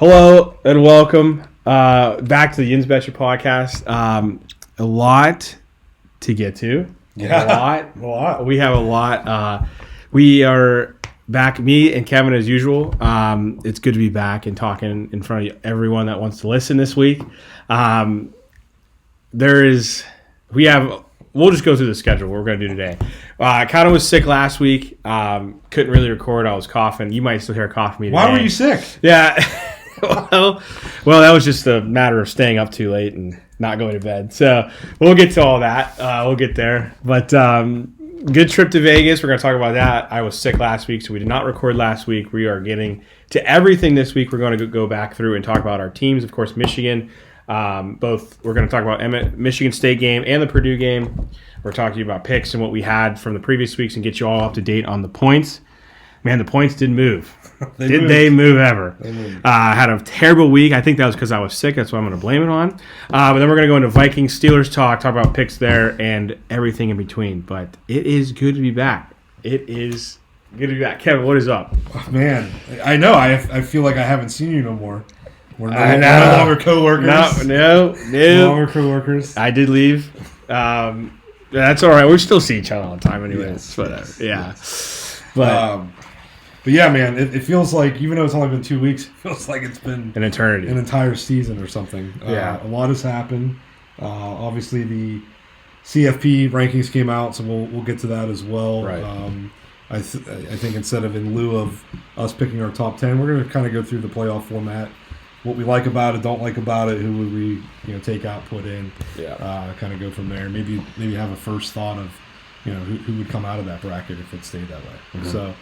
Hello and welcome back to the Yins Betcher podcast. A lot to get to. Yeah, a lot. We have a lot. We are back, me and Kevin as usual. It's good to be back and talking in front of everyone that wants to listen this week. We'll just go through the schedule, what we're going to do today. I kind of was sick last week. Couldn't really record. I was coughing. You might still hear a cough from me today. Why were you sick? Yeah. well, that was just a matter of staying up too late and not going to bed. So we'll get to all that. We'll get there. But good trip to Vegas. We're going to talk about that. I was sick last week, so we did not record last week. We are getting to everything this week. We're going to go back through and talk about our teams. Of course, Michigan. We're going to talk about Michigan State game and the Purdue game. We're talking about picks and what we had from the previous weeks and get you all up to date on the points. Man, the points didn't move. They move ever? They moved. I had a terrible week. I think that was because I was sick. That's what I'm going to blame it on. But then we're going to go into Vikings, Steelers talk about picks there and everything in between. But it is good to be back. It is good to be back. Kevin, what is up? Oh, man, I know. I feel like I haven't seen you no more. We're no longer co-workers. No longer co-workers. I did leave. That's all right. We still see each other all the time anyway. Yes, whatever. Yes. Yeah. But yeah, man, it feels like, even though it's only been 2 weeks, it feels like it's been an eternity, an entire season or something. Yeah. A lot has happened. Obviously, the CFP rankings came out, so we'll get to that as well. Right. I think instead of in lieu of us picking our top 10, we're going to kind of go through the playoff format, what we like about it, don't like about it, who would we take out, put in. Yeah. Kind of go from there. Maybe have a first thought of who would come out of that bracket if it stayed that way. Mm-hmm. So,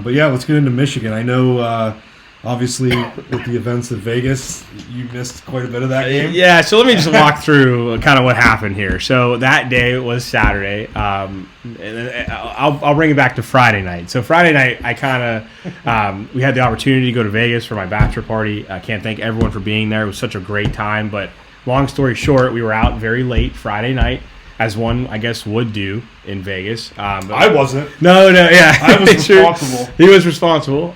but yeah, let's get into Michigan. I know, obviously, with the events at Vegas, you missed quite a bit of that game. Yeah, so let me just walk through kind of what happened here. So that day was Saturday. And I'll bring it back to Friday night. So Friday night, I kind of we had the opportunity to go to Vegas for my bachelor party. I can't thank everyone for being there. It was such a great time. But long story short, we were out very late Friday night, as one, I guess, would do in Vegas. But I wasn't. No, yeah. I was responsible. He was responsible.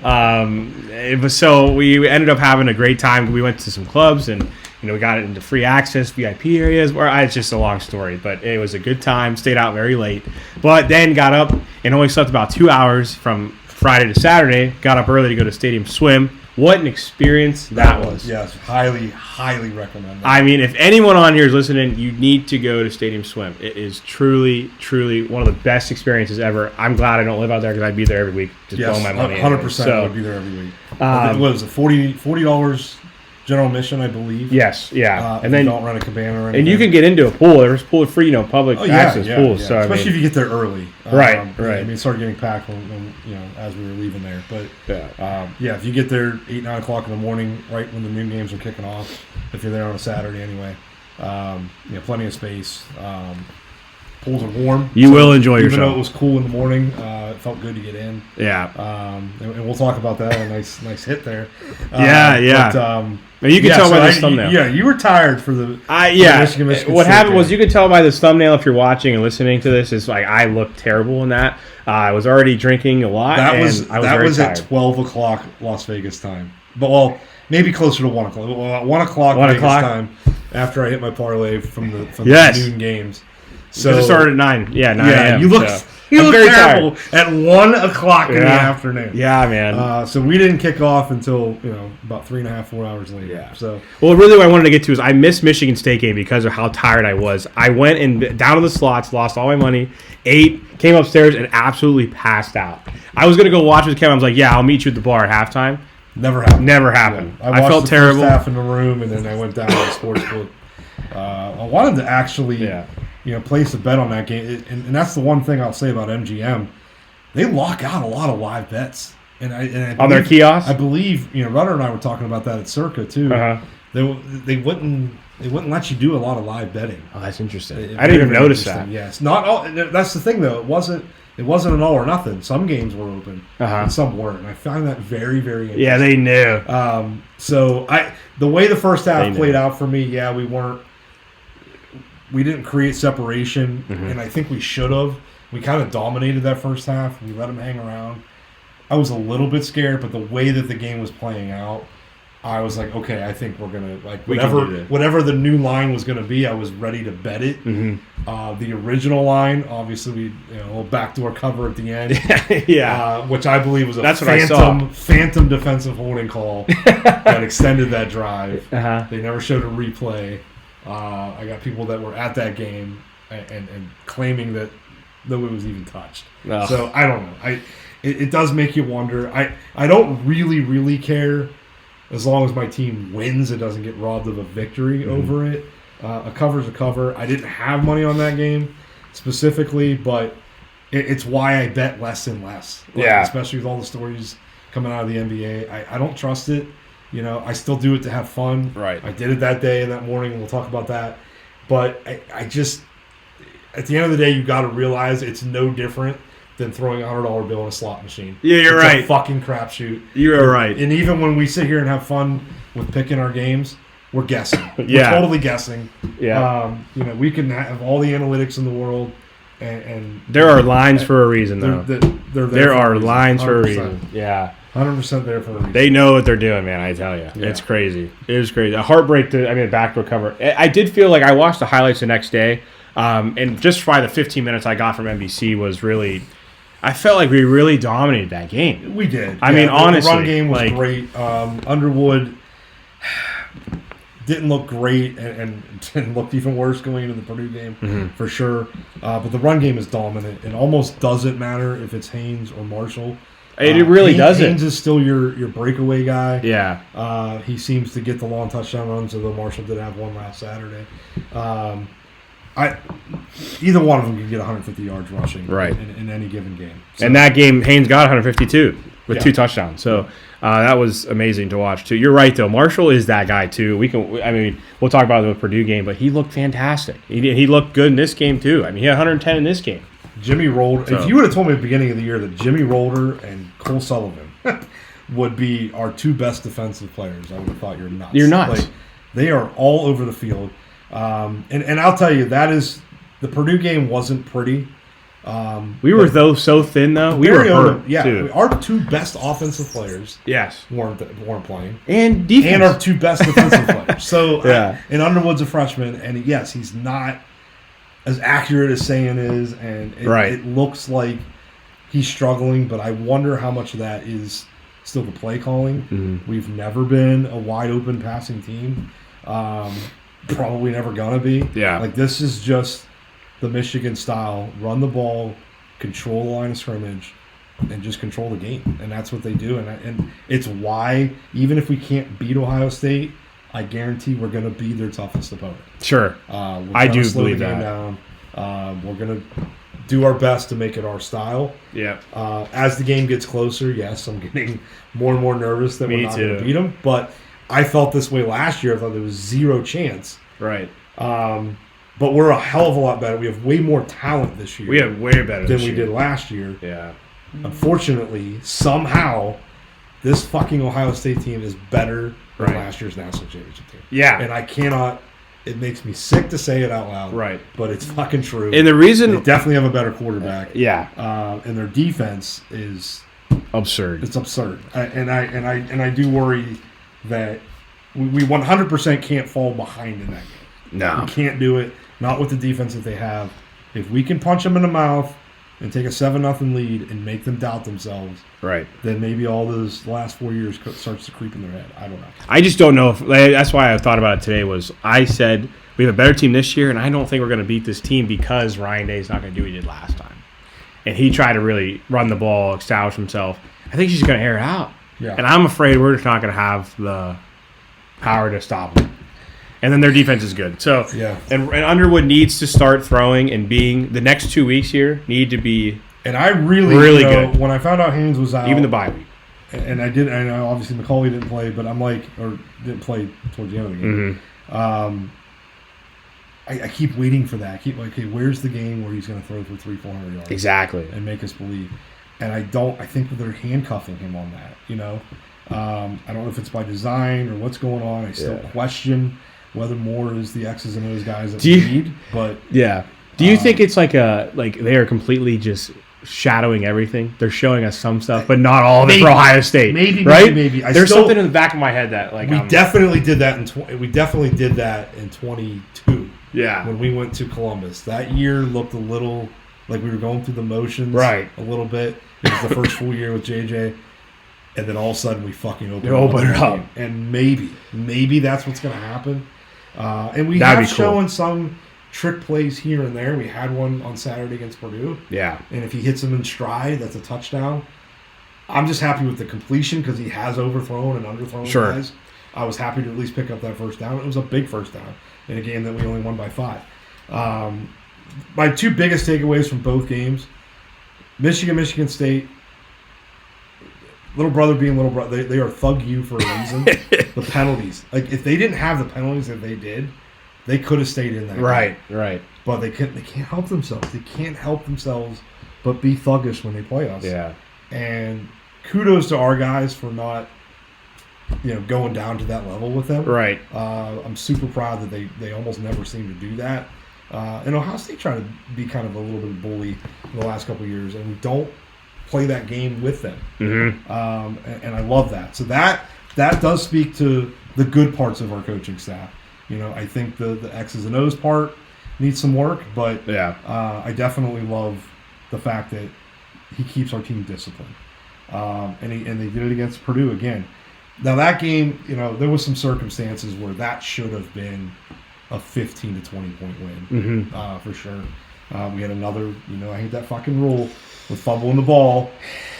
So we ended up having a great time. We went to some clubs and, we got into free access, VIP areas. It's just a long story, but it was a good time. Stayed out very late. But then got up and only slept about 2 hours from Friday to Saturday. Got up early to go to Stadium Swim. What an experience that was. Yes, highly, highly recommend that. I mean, if anyone on here is listening, you need to go to Stadium Swim. It is truly, truly one of the best experiences ever. I'm glad I don't live out there because I'd be there every week just blowing my money. 100% I would be there every week. What was it, $40 general admission, I believe? Yes, yeah. And then you don't run a cabana or anything. And you can get into a pool. There's pool free, public access pools. Yeah. So, especially if you get there early. Right. I mean, it started getting packed when as we were leaving there. But if you get there 8, 9 o'clock in the morning, right when the noon games are kicking off, if you're there on a Saturday anyway, plenty of space. Pools are warm. You will enjoy yourself. Even though it was cool in the morning, it felt good to get in. Yeah. And we'll talk about that. A nice hit there. Yeah. But, you can tell by this thumbnail. Yeah, you were tired for the Michigan what happened was you could tell by this thumbnail if you're watching and listening to this is like I looked terrible in that. I was already drinking a lot. That was tired. At 12 o'clock Las Vegas time. But maybe closer to 1 o'clock. 1 o'clock Vegas time after I hit my parlay from the noon games. So it started at 9. Yeah, 9 a.m. You look terrible at 1 o'clock in the afternoon. Yeah, man. So we didn't kick off until about 3.5, 4 hours later. Yeah. So really, what I wanted to get to is I missed Michigan State game because of how tired I was. I went and down to the slots, lost all my money, ate, came upstairs, and absolutely passed out. I was gonna go watch with Kevin. I was like, "Yeah, I'll meet you at the bar at halftime." Never happened. Yeah. I felt terrible. First half in the room, and then I went down to the sports book. I wanted to actually. Place a bet on that game. And that's the one thing I'll say about MGM. They lock out a lot of live bets. And I believe, on their kiosks? I believe, Rudder and I were talking about that at Circa, too. Uh-huh. They wouldn't let you do a lot of live betting. Oh, that's interesting. I didn't even notice that. Yes. Not all. That's the thing, though. It wasn't an all or nothing. Some games were open, and some weren't. And I found that very, very interesting. Yeah, they knew. So the way the first half played out for me, we didn't create separation, and I think we should have. We kind of dominated that first half. We let them hang around. I was a little bit scared, but the way that the game was playing out, I was like, okay, I think we're gonna whatever the new line was gonna be. I was ready to bet it. Mm-hmm. The original line, obviously, a little backdoor cover at the end, which I believe was phantom defensive holding call that extended that drive. They never showed a replay. I got people that were at that game and claiming that nobody was even touched. Ugh. So I don't know. It does make you wonder. I don't really care. As long as my team wins, it doesn't get robbed of a victory over it. A cover's a cover. I didn't have money on that game specifically, but it's why I bet less and less. Especially with all the stories coming out of the NBA. I don't trust it. I still do it to have fun. Right. I did it that day and that morning, and we'll talk about that. But I just, at the end of the day, you got to realize it's no different than throwing a $100 bill in a slot machine. Yeah, you're right. It's a fucking crapshoot. You're right. And even when we sit here and have fun with picking our games, we're guessing. Yeah. We're totally guessing. Yeah. We can have all the analytics in the world, and there are lines for a reason, though. There are lines for a reason. Yeah. 100% there for a reason. They know what they're doing, man. I tell you, it's crazy. It is crazy. A heartbreak. Backdoor cover. I did feel like I watched the highlights the next day, and just by the 15 minutes I got from NBC was really. I felt like we really dominated that game. We did. I mean, honestly. The run game was great. Underwood didn't look great and looked even worse going into the Purdue game, for sure. But the run game is dominant. It almost doesn't matter if it's Haynes or Marshall. It really doesn't. Haynes is still your breakaway guy. Yeah. He seems to get the long touchdown runs, although Marshall did have one last Saturday. Either one of them can get 150 yards rushing in any given game. So, and that game, Haynes got 152 with 2 touchdowns. So that was amazing to watch, too. You're right, though. Marshall is that guy, too. We'll talk about the Purdue game, but he looked fantastic. He looked good in this game, too. He had 110 in this game. Jimmy Rolder. If you would have told me at the beginning of the year that Jimmy Rolder and Cole Sullivan would be our 2 best defensive players, I would have thought you're nuts. You're nuts. They are all over the field. And I'll tell you, the Purdue game wasn't pretty. We were so thin though. We were hurt too. Our 2 best offensive players, weren't playing, and defense. And our 2 best defensive players. So and Underwood's a freshman, and yes, he's not as accurate as Sayin is, and it looks like he's struggling. But I wonder how much of that is still the play calling. We've never been a wide open passing team. Probably never gonna be. Yeah. This is just the Michigan style: run the ball, control the line of scrimmage, and just control the game. And that's what they do. And it's why even if we can't beat Ohio State, I guarantee we're gonna be their toughest opponent. Sure. I do believe that. We're gonna do our best to make it our style. Yeah. As the game gets closer, yes, I'm getting more and more nervous that we're not gonna beat them, but. I felt this way last year. I thought there was 0 chance. Right. But we're a hell of a lot better. We have way more talent this year. We have way better than we did last year. Yeah. Unfortunately, somehow, this fucking Ohio State team is better than last year's national championship team. Yeah. And I cannot. It makes me sick to say it out loud. Right. But it's fucking true. And the reason they definitely have a better quarterback. And their defense is absurd. It's absurd. I do worry that we 100% can't fall behind in that game. No. We can't do it. Not with the defense that they have. If we can punch them in the mouth and take a 7-0 lead and make them doubt themselves, then maybe all those last 4 years starts to creep in their head. I don't know. I just don't know. That's why I thought about it today was I said we have a better team this year, and I don't think we're going to beat this team because Ryan Day's not going to do what he did last time. And he tried to really run the ball, establish himself. I think he's going to air it out. Yeah. And I'm afraid we're just not going to have the power to stop them. And then their defense is good. So, and Underwood needs to start throwing and being the next 2 weeks here need to be and I really good. When I found out Haynes was out, even the bye week, and I know obviously McCauley didn't play, but I'm like, or didn't play towards the end of the game. I keep waiting for that. I keep like, okay, where's the game where he's going to throw for 300-400 yards exactly and make us believe? And I think that they're handcuffing him on that. I don't know if it's by design or what's going on. I still question whether Moore is the X's and O's guys that we need. But do you think it's like they are completely just shadowing everything. They're showing us some stuff, but not all of it for Ohio State. Maybe. There's something in the back of my head that we definitely did that in 22. Yeah, when we went to Columbus, that year looked a little like we were going through the motions, right? A little bit. It was the first full year with JJ, and then all of a sudden we fucking opened it up. And maybe that's what's going to happen. And we have shown some trick plays here and there. We had one on Saturday against Purdue. Yeah. And if he hits them in stride, that's a touchdown. I'm just happy with the completion because he has overthrown and underthrown guys. I was happy to at least pick up that first down. It was a big first down in a game that we only won by 5. My 2 biggest takeaways from both games, Michigan State, little brother being little brother, they are thug you for a reason. The penalties. Like, if they didn't have the penalties that they did, they could have stayed in that game. Right. But they can't help themselves. They can't help themselves but be thuggish when they play us. Yeah. And kudos to our guys for not, going down to that level with them. Right. I'm super proud that they almost never seem to do that. And Ohio State tried to be kind of a little bit of a bully in the last couple of years, and we don't play that game with them. Mm-hmm. And I love that. So that does speak to the good parts of our coaching staff. I think the X's and O's part needs some work, but I definitely love the fact that he keeps our team disciplined. And they did it against Purdue again. Now that game, there was some circumstances where that should have been a 15 to 20 point win, for sure. We had another, I hate that fucking rule with fumbling the ball.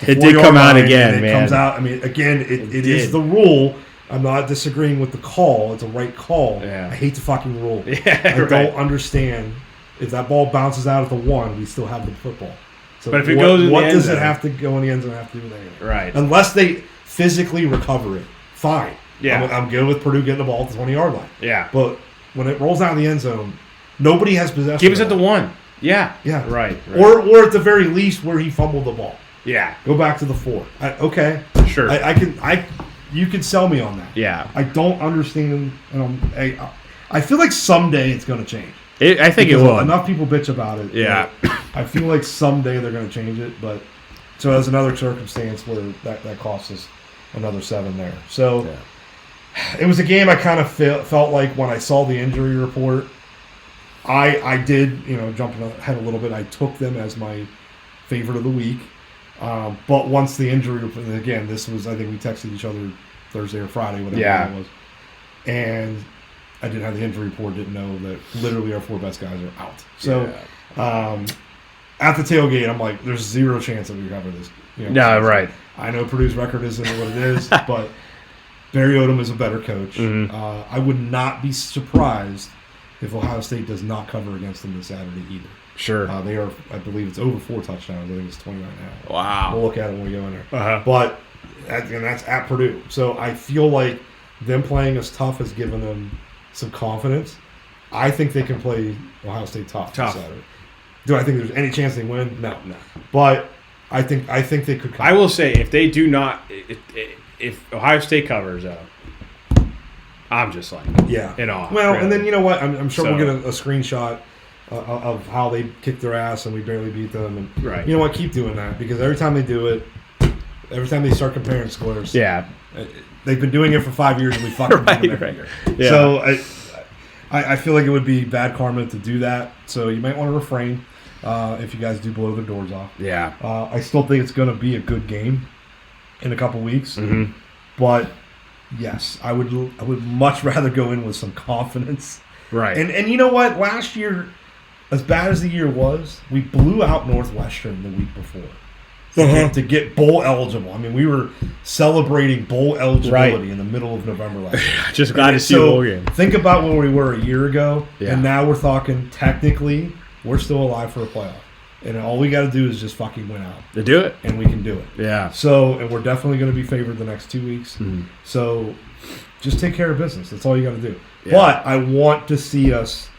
It did come out again, man. It comes out. I mean, again, it is the rule. I'm not disagreeing with the call. It's a right call. Yeah. I hate the fucking rule. Yeah, I don't understand. If that ball bounces out at the 1, we still have the football. So but if it goes in the end zone, what does it have to go in the end zone have to do with anything? Right. Unless they physically recover it, fine. Yeah. I'm good with Purdue getting the ball at the 20-yard line. Yeah. But when it rolls out of the end zone, nobody has possession. Give us at the 1. Yeah. Yeah. Right. Or at the very least where he fumbled the ball. Yeah. Go back to the 4. Okay. Sure. You can sell me on that. Yeah. I don't understand. I feel like someday it's going to change. I think because it will. Enough people bitch about it. Yeah. I feel like someday they're going to change it. But so that's another circumstance where that costs us another 7 there. So it was a game I kind of felt like when I saw the injury report, I did, jumping ahead a little bit, I took them as my favorite of the week. But once the injury report, again, this was, I think we texted each other Thursday or Friday, whatever it was. And I didn't have the injury report, didn't know that literally our 4 best guys are out. So at the tailgate, I'm like, there's 0 chance that we cover this. No, right. I know Purdue's record isn't what it is, but Barry Odom is a better coach. Mm-hmm. I would not be surprised if Ohio State does not cover against them this Saturday either. Sure. They are, I believe it's over 4 touchdowns. I think it's 29.5. Wow. We'll look at it when we go in there. Uh-huh. But that's at Purdue. So I feel like them playing us tough has given them some confidence. I think they can play Ohio State tough. This Saturday. Do I think there's any chance they win? No. But I think they could cover. I will say, if they do not, if Ohio State covers, I'm just like in awe. Well, really. And then you know what? I'm sure we'll get a screenshot of how they kicked their ass and we barely beat them. And right. You know what? Keep doing that because every time they do it, every time they start comparing scores, they've been doing it for 5 years and we fucking beat them every year. Yeah. So I feel like it would be bad karma to do that. So you might want to refrain if you guys do blow their doors off. Yeah. I still think it's going to be a good game in a couple weeks, but. Yes, I would much rather go in with some confidence. Right. And you know what? Last year, as bad as the year was, we blew out Northwestern the week before to get bowl eligible. I mean, we were celebrating bowl eligibility in the middle of November last year. Just glad to see a bowl game. Think about where we were a year ago, and now we're talking technically we're still alive for a playoff. And all we got to do is just fucking win out. To do it. And we can do it. Yeah. So, and we're definitely going to be favored the next 2 weeks. Mm-hmm. So, just take care of business. That's all you got to do. Yeah. But I want to see us.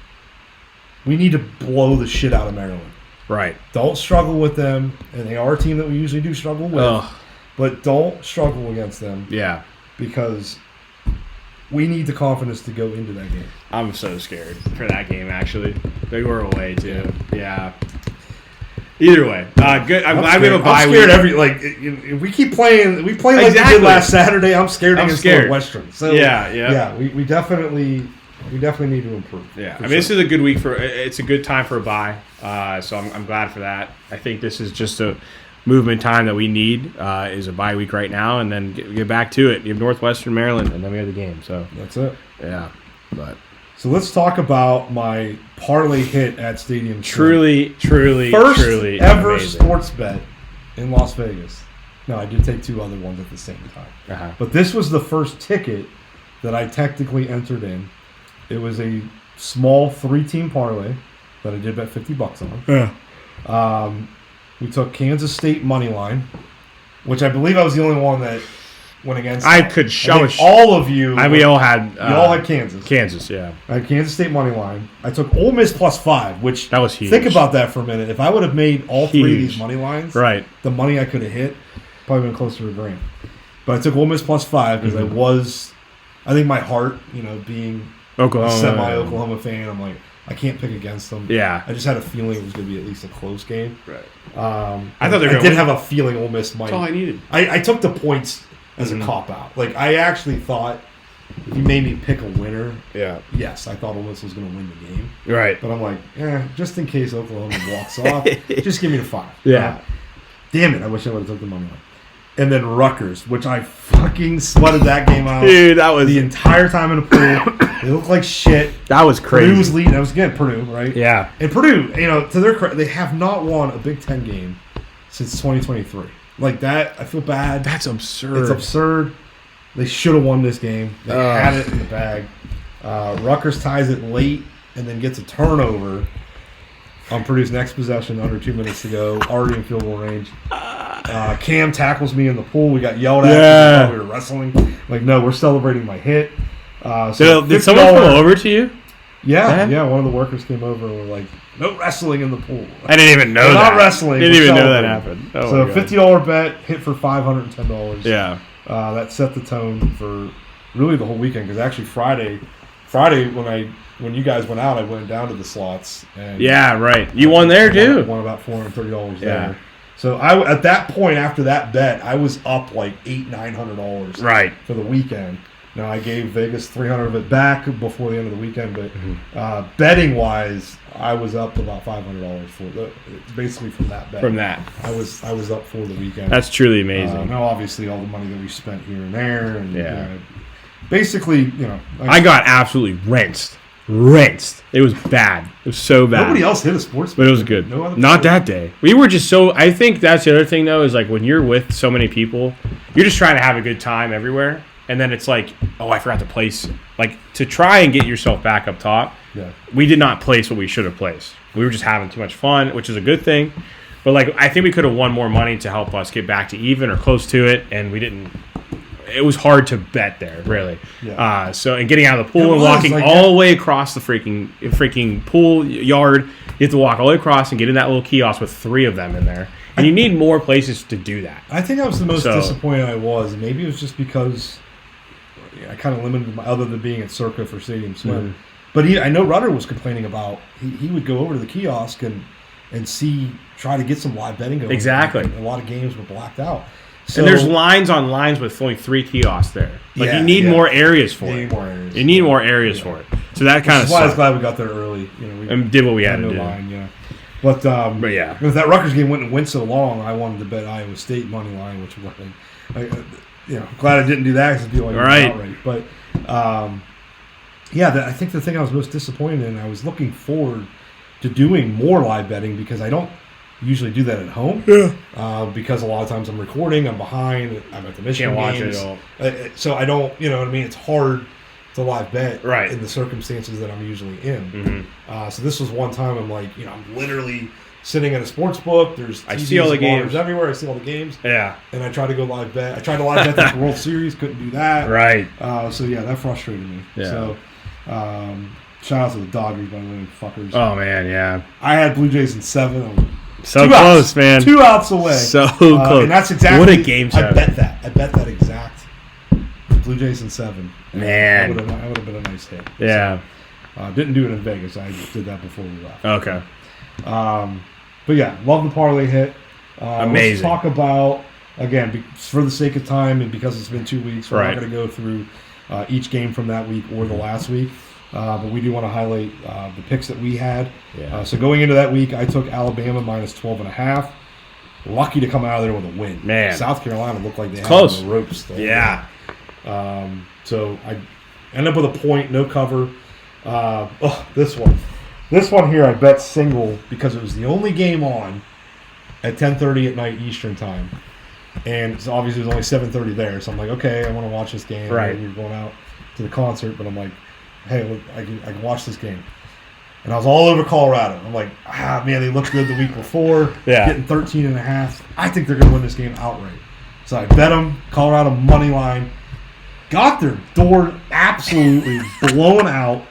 We need to blow the shit out of Maryland. Right. Don't struggle with them. And they are a team that we usually do struggle with. Ugh. But don't struggle against them. Yeah. Because we need the confidence to go into that game. I'm so scared for that game, actually. They were away, too. Yeah. Either way, good. I'm glad we have a bye I'm week. scared if we keep playing, we play like we did last Saturday. I'm scared against Northwestern. So we definitely need to improve. Yeah, I mean, this is a good week it's a good time for a bye. So I'm glad for that. I think this is just a movement time that we need. Is a bye week right now, and then get back to it. You have Northwestern Maryland, and then we have the game. So that's it. Yeah, but. So let's talk about my parlay hit at Stadium. Truly first ever amazing. Sports bet in Las Vegas. No, I did take 2 other ones at the same time. But this was the first ticket that I technically entered in. It was a small 3-team parlay that I did bet $50 on. Yeah. We took Kansas State money line, which I believe I was the only one that went against. I could show all of you. We all had. You all had Kansas. Kansas, yeah. I had Kansas State money line. I took Ole Miss +5, which that was huge. Think about that for a minute. If I would have made all 3 of these money lines, right, the money I could have hit probably been closer to $1,000. But I took Ole Miss +5 because I think my heart, being a semi-Oklahoma fan, I'm like, I can't pick against them. Yeah. I just had a feeling it was going to be at least a close game. Right. I thought I did have a feeling Ole Miss might. That's all I needed. I took the points as a cop-out. Like, I actually thought if you made me pick a winner, yes, I thought Ole Miss was going to win the game. Right. But I'm like, just in case Oklahoma walks off, just give me the 5. Yeah. Damn it, I wish I would have took the money line. And then Rutgers, which I fucking sweated that game out. Dude, that was... The entire time in the pool. They looked like shit. That was crazy. Purdue was leading. That was, again, Purdue, right? Yeah. And Purdue, to their credit, they have not won a Big Ten game since 2023. Like that, I feel bad. That's absurd. It's absurd. They should have won this game. They had it in the bag. Rutgers ties it late and then gets a turnover on Purdue's next possession, under 2 minutes to go, already in field goal range. Cam tackles me in the pool. We got yelled at. We were wrestling. Like, no, we're celebrating my hit. Did someone come over to you? Yeah. One of the workers came over and were like, no wrestling in the pool. I didn't even know that. Not wrestling. Didn't even know that happened. So $50 bet hit for $510. Yeah. That set the tone for really the whole weekend, because actually Friday when you guys went out, I went down to the slots. And right. You won there too. Won about $430 there. So at that point, after that bet, I was up like $800-900 right for the weekend. Now I gave Vegas $300 of it back before the end of the weekend, but betting wise, I was up about $500 basically from that bet. From that, I was up for the weekend. That's truly amazing. Now, obviously, all the money that we spent here and there, and basically, I got absolutely rinsed. It was bad. It was so bad. Nobody else hit a sports bet, but it was good. Not that day. We were just so. I think that's the other thing though, is like when you're with so many people, you're just trying to have a good time everywhere. And then it's like, oh, I forgot to place. Like, to try and get yourself back up top, we did not place what we should have placed. We were just having too much fun, which is a good thing. But, like, I think we could have won more money to help us get back to even or close to it, and we didn't. It was hard to bet there, really. Yeah. And getting out of the pool and walking all the way across the freaking pool yard. You have to walk all the way across and get in that little kiosk with 3 of them in there. And you need more places to do that. I think that was the most disappointed I was. Maybe it was just because I kind of limited my, other than being at Circa for Stadium Swim. But I know Rudder was complaining about he would go over to the kiosk and try to get some live betting going. Exactly. And a lot of games were blacked out. So, and there's lines on lines with only 3 kiosks there. Like you need more areas for it. You need more areas for it. So that kind of. That's why I was glad we got there early. And did what we had to do. Line, But if that Rutgers game went so long, I wanted to bet Iowa State money line, which wasn't. Glad I didn't do that because it'd be like outright. But I think the thing I was most disappointed in, I was looking forward to doing more live betting because I don't usually do that at home. Because a lot of times I'm recording, I'm behind, I'm at the Michigan games. Can't watch it all. So I don't, you know what I mean? It's hard to live bet in the circumstances that I'm usually in. So this was one time I'm like, I'm literally sitting at a sports book. There's TVs, I see all the games everywhere. I see all the games. Yeah. And I try to go live bet. I tried to live bet the World Series. Couldn't do that. Right. So that frustrated me. Yeah. So shout out to the Dodgers, by the way, fuckers. Oh man, yeah. I had Blue Jays in 7. So close, man. 2 outs away. So close. And that's exactly what a game I bet that exact. Blue Jays in 7. Man. That would have been a nice hit. Yeah. So, didn't do it in Vegas. I did that before we left. Okay. But yeah, love the parlay hit. Amazing. Let's talk about, again, for the sake of time and because it's been 2 weeks, we're Right. not going to go through each game from that week or the last week. But we do want to highlight the picks that we had. Yeah. So going into that week, I took Alabama minus 12.5. Lucky to come out of there with a win. Man. South Carolina looked like they had Close. the ropes. Though. Yeah. So I ended up with a point, no cover. This one. This one here I bet single because it was the only game on at 10:30 at night Eastern time. And so obviously it was only 7:30 there. So I'm like, okay, I want to watch this game. Right. And we were going out to the concert, but I'm like, hey, look, I can watch this game. And I was all over Colorado. I'm like, man, they looked good the week before. Yeah. Getting 13.5. I think they're going to win this game outright. So I bet them, Colorado money line. Got their door absolutely blown out.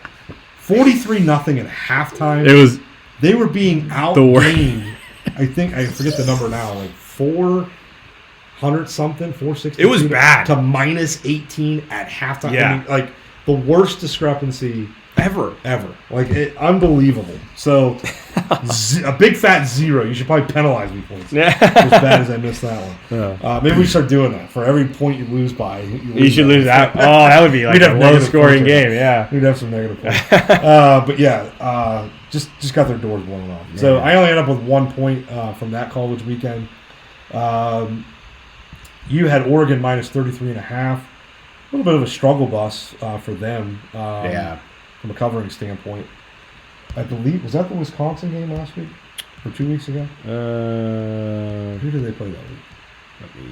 43-0 at halftime. It was They were being the worst. outgained. I forget the number now, like 400 something, 460. It was bad. To minus 18 at halftime. Yeah. I mean, like the worst discrepancy ever. Like unbelievable. So a big fat 0. You should probably penalize me for it. Yeah. As bad as I missed that one. Yeah. Maybe we should start doing that. For every point you lose by, You should lose that. Oh, that would be like We'd a have negative low-scoring points. game. Yeah. We'd have some negative points. But yeah, just got their doors blown off. So Yeah. I only ended up with 1 point from that college weekend. You had Oregon minus 33.5. A little bit of a struggle bus for them. Yeah. From a covering standpoint. I believe, was that the Wisconsin game last week? Or 2 weeks ago? Who did they play that week? Let me,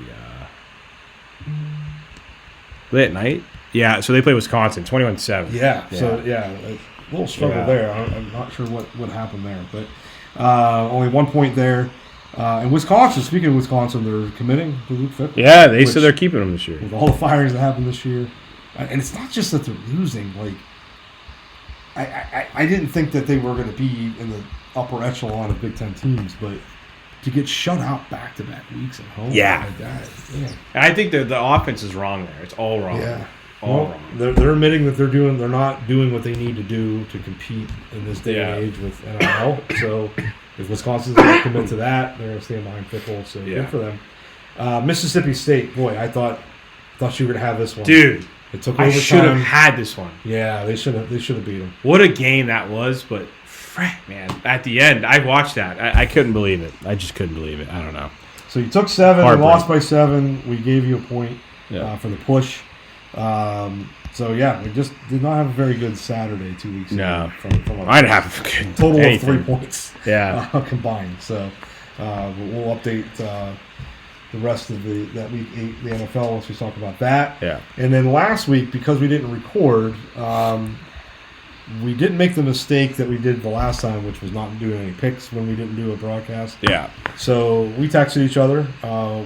late at night? Yeah, so they play Wisconsin, 21-7. Yeah. So, a little struggle there. I'm not sure what happened there. But only 1 point there. And Wisconsin, speaking of Wisconsin, they're committing to Luke Fickell. Yeah, they said they're keeping them this year. With all the firings that happened this year. And it's not just that they're losing. Like, I didn't think that they were going to be in the upper echelon of Big Ten teams, but to get shut out back-to-back weeks at home like that, yeah. I think the offense is wrong there. It's all wrong. Yeah. All wrong. They're admitting that they're not doing what they need to do to compete in this day and age with NIL. So if Wisconsin's going to commit to that, they're going to stand behind Fickell. So good for them. Mississippi State, boy, I thought you were going to have this one, Dude. It took I overtime. should have had this one. Yeah, they should have beat them. What a game that was, but frack, man, at the end, I watched that. I couldn't believe it. I just couldn't believe it. I don't know. So you took 7 and Heartbreak. lost by 7. We gave you a point for the push. So yeah, we just did not have a very good Saturday 2 weeks ago. No. From I didn't have a good total anything. of 3 points. Yeah. Combined. So we'll update the rest of that week 8, the NFL, once we talk about that. Yeah. And then last week, because we didn't record, we didn't make the mistake that we did the last time, which was not doing any picks when we didn't do a broadcast. Yeah. So we texted each other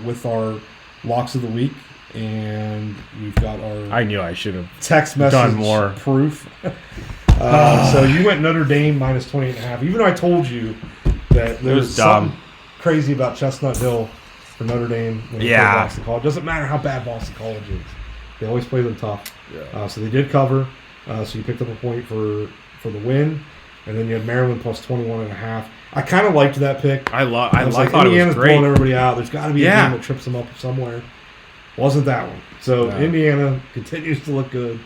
with our locks of the week, and we've got our I knew I should have text message done more. proof. So you went Notre Dame minus 28.5. Even though I told you that there was something crazy about Chestnut Hill for Notre Dame when they play Boston College. Doesn't matter how bad Boston College is. They always play them tough. Yeah. So they did cover. So you picked up a point for the win. And then you had Maryland plus 21.5. I kind of liked that pick. I thought Indiana's it was blowing everybody out. There's got to be a Yeah. game that trips them up somewhere. Wasn't that one. So Indiana continues to look good.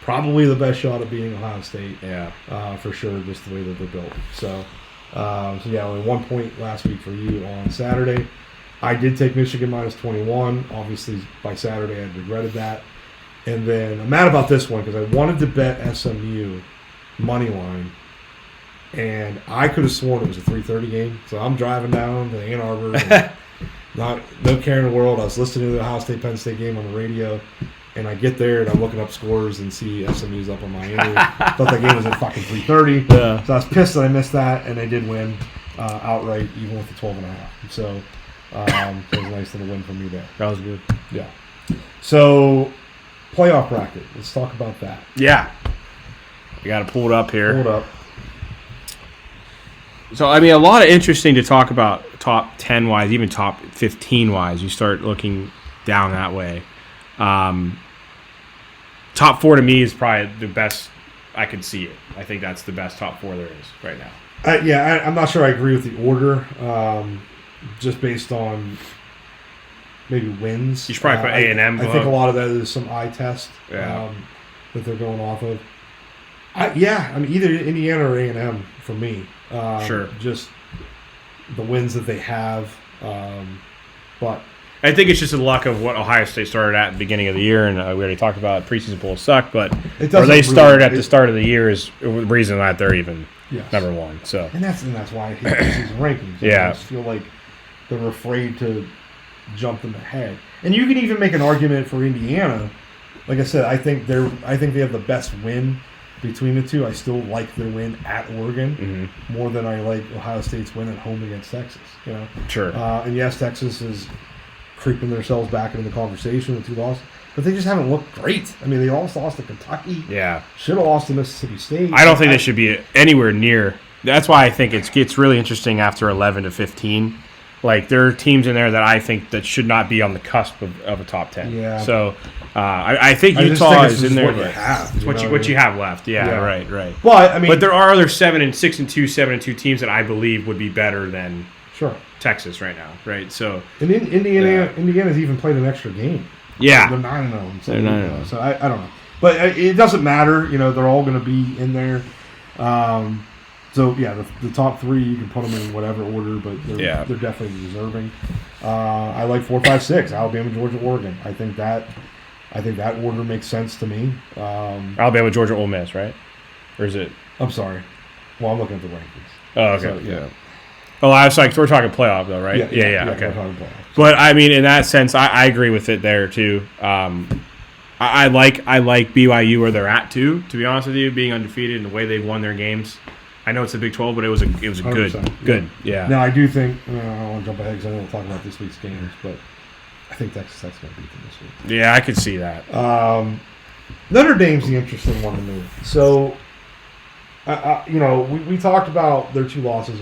Probably the best shot of being Ohio State. Yeah. For sure, just the way that they're built. So only 1 point last week for you on Saturday. I did take Michigan minus 21. Obviously, by Saturday, I regretted that. And then I'm mad about this one because I wanted to bet SMU money line, and I could have sworn it was a 3:30 game. So I'm driving down to Ann Arbor, and no care in the world. I was listening to the Ohio State Penn State game on the radio, and I get there and I'm looking up scores and see SMU's up on Miami. Thought that game was at fucking 3:30. Yeah. So I was pissed that I missed that, and they did win outright, even with the 12.5. So it was a nice little win for me there. That was good. Yeah. So playoff bracket. Let's talk about that. Yeah. You got to pull it up here. Hold up. So, I mean, a lot of interesting to talk about top 10 wise, even top 15 wise. You start looking down that way. Top 4 to me is probably the best I could see it. I think that's the best top 4 there is right now. I'm not sure I agree with the order, just based on maybe wins. You should probably put A&M. I think a lot of that is some eye test that they're going off of. Either Indiana or A&M for me. Sure. Just the wins that they have, but I think it's just the luck of what Ohio State started at the beginning of the year, and we already talked about preseason polls suck, but where they started at the start of the year is the reason that they're even number one. So, and that's why I hate preseason rankings. I just feel like they're afraid to jump them ahead. And you can even make an argument for Indiana. Like I said, I think they have the best win between the two. I still like their win at Oregon more than I like Ohio State's win at home against Texas. Sure. And yes, Texas is creeping themselves back into the conversation with 2 losses, but they just haven't looked great. I mean, they almost lost to Kentucky. Yeah. Should have lost to Mississippi State. I don't think they should be anywhere near. That's why I think it gets really interesting after 11 to 15. Like, there are teams in there that I think that should not be on the cusp of a top 10. Yeah. So, I think Utah is in there. It's what you have left. Yeah. Right. Well, I mean, but there are other 7-6 and 7-2 teams that I believe would be better than Texas right now. Right. So, and Indiana's even played an extra game. Yeah. They're 9-0. They're 9-0. So I don't know, but it doesn't matter. They're all going to be in there. So the top 3 you can put them in whatever order, but they're definitely deserving. I like 4, 5, 6. Alabama, Georgia, Oregon. I think that order makes sense to me. Alabama, Georgia, Ole Miss, right? Or is it? I'm sorry. Well, I'm looking at the rankings. Oh, okay. So, yeah. Oh, I was like, we're talking playoff though, right? Yeah. Okay. We're talking playoff. But I mean, in that sense, I agree with it there too. I like BYU where they're at too. To be honest with you, being undefeated and the way they've won their games. I know it's a Big 12, but it was a good. Yeah. Now I do think I don't want to jump ahead because I don't want to talk about this week's games, but I think Texas Tech's going to beat them this week. Yeah, I could see that. Notre Dame's the interesting one to me. So, we talked about their 2 losses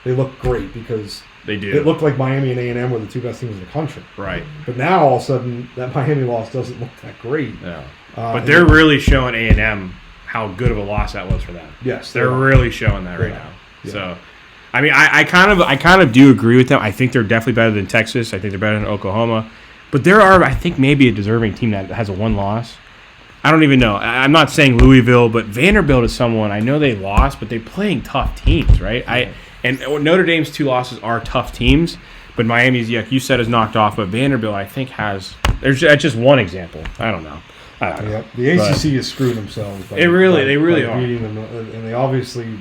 they look great because they do. It looked like Miami and A&M were the 2 best teams in the country. Right. But now all of a sudden that Miami loss doesn't look that great. Yeah. But they're really showing A&M how good of a loss that was for them. Yes, they're really showing that right now. Yeah. So, I mean, I kind of do agree with them. I think they're definitely better than Texas. I think they're better than Oklahoma. But there are, I think, maybe a deserving team that has a 1 loss. I don't even know. I'm not saying Louisville, but Vanderbilt is someone. I know they lost, but they're playing tough teams, right? Yeah. And Notre Dame's 2 losses are tough teams, but Miami's, like you said, is knocked off. But Vanderbilt, I think, that's just one example. I don't know. Yep. The ACC is screwing themselves. They really are. Beating them, and they obviously,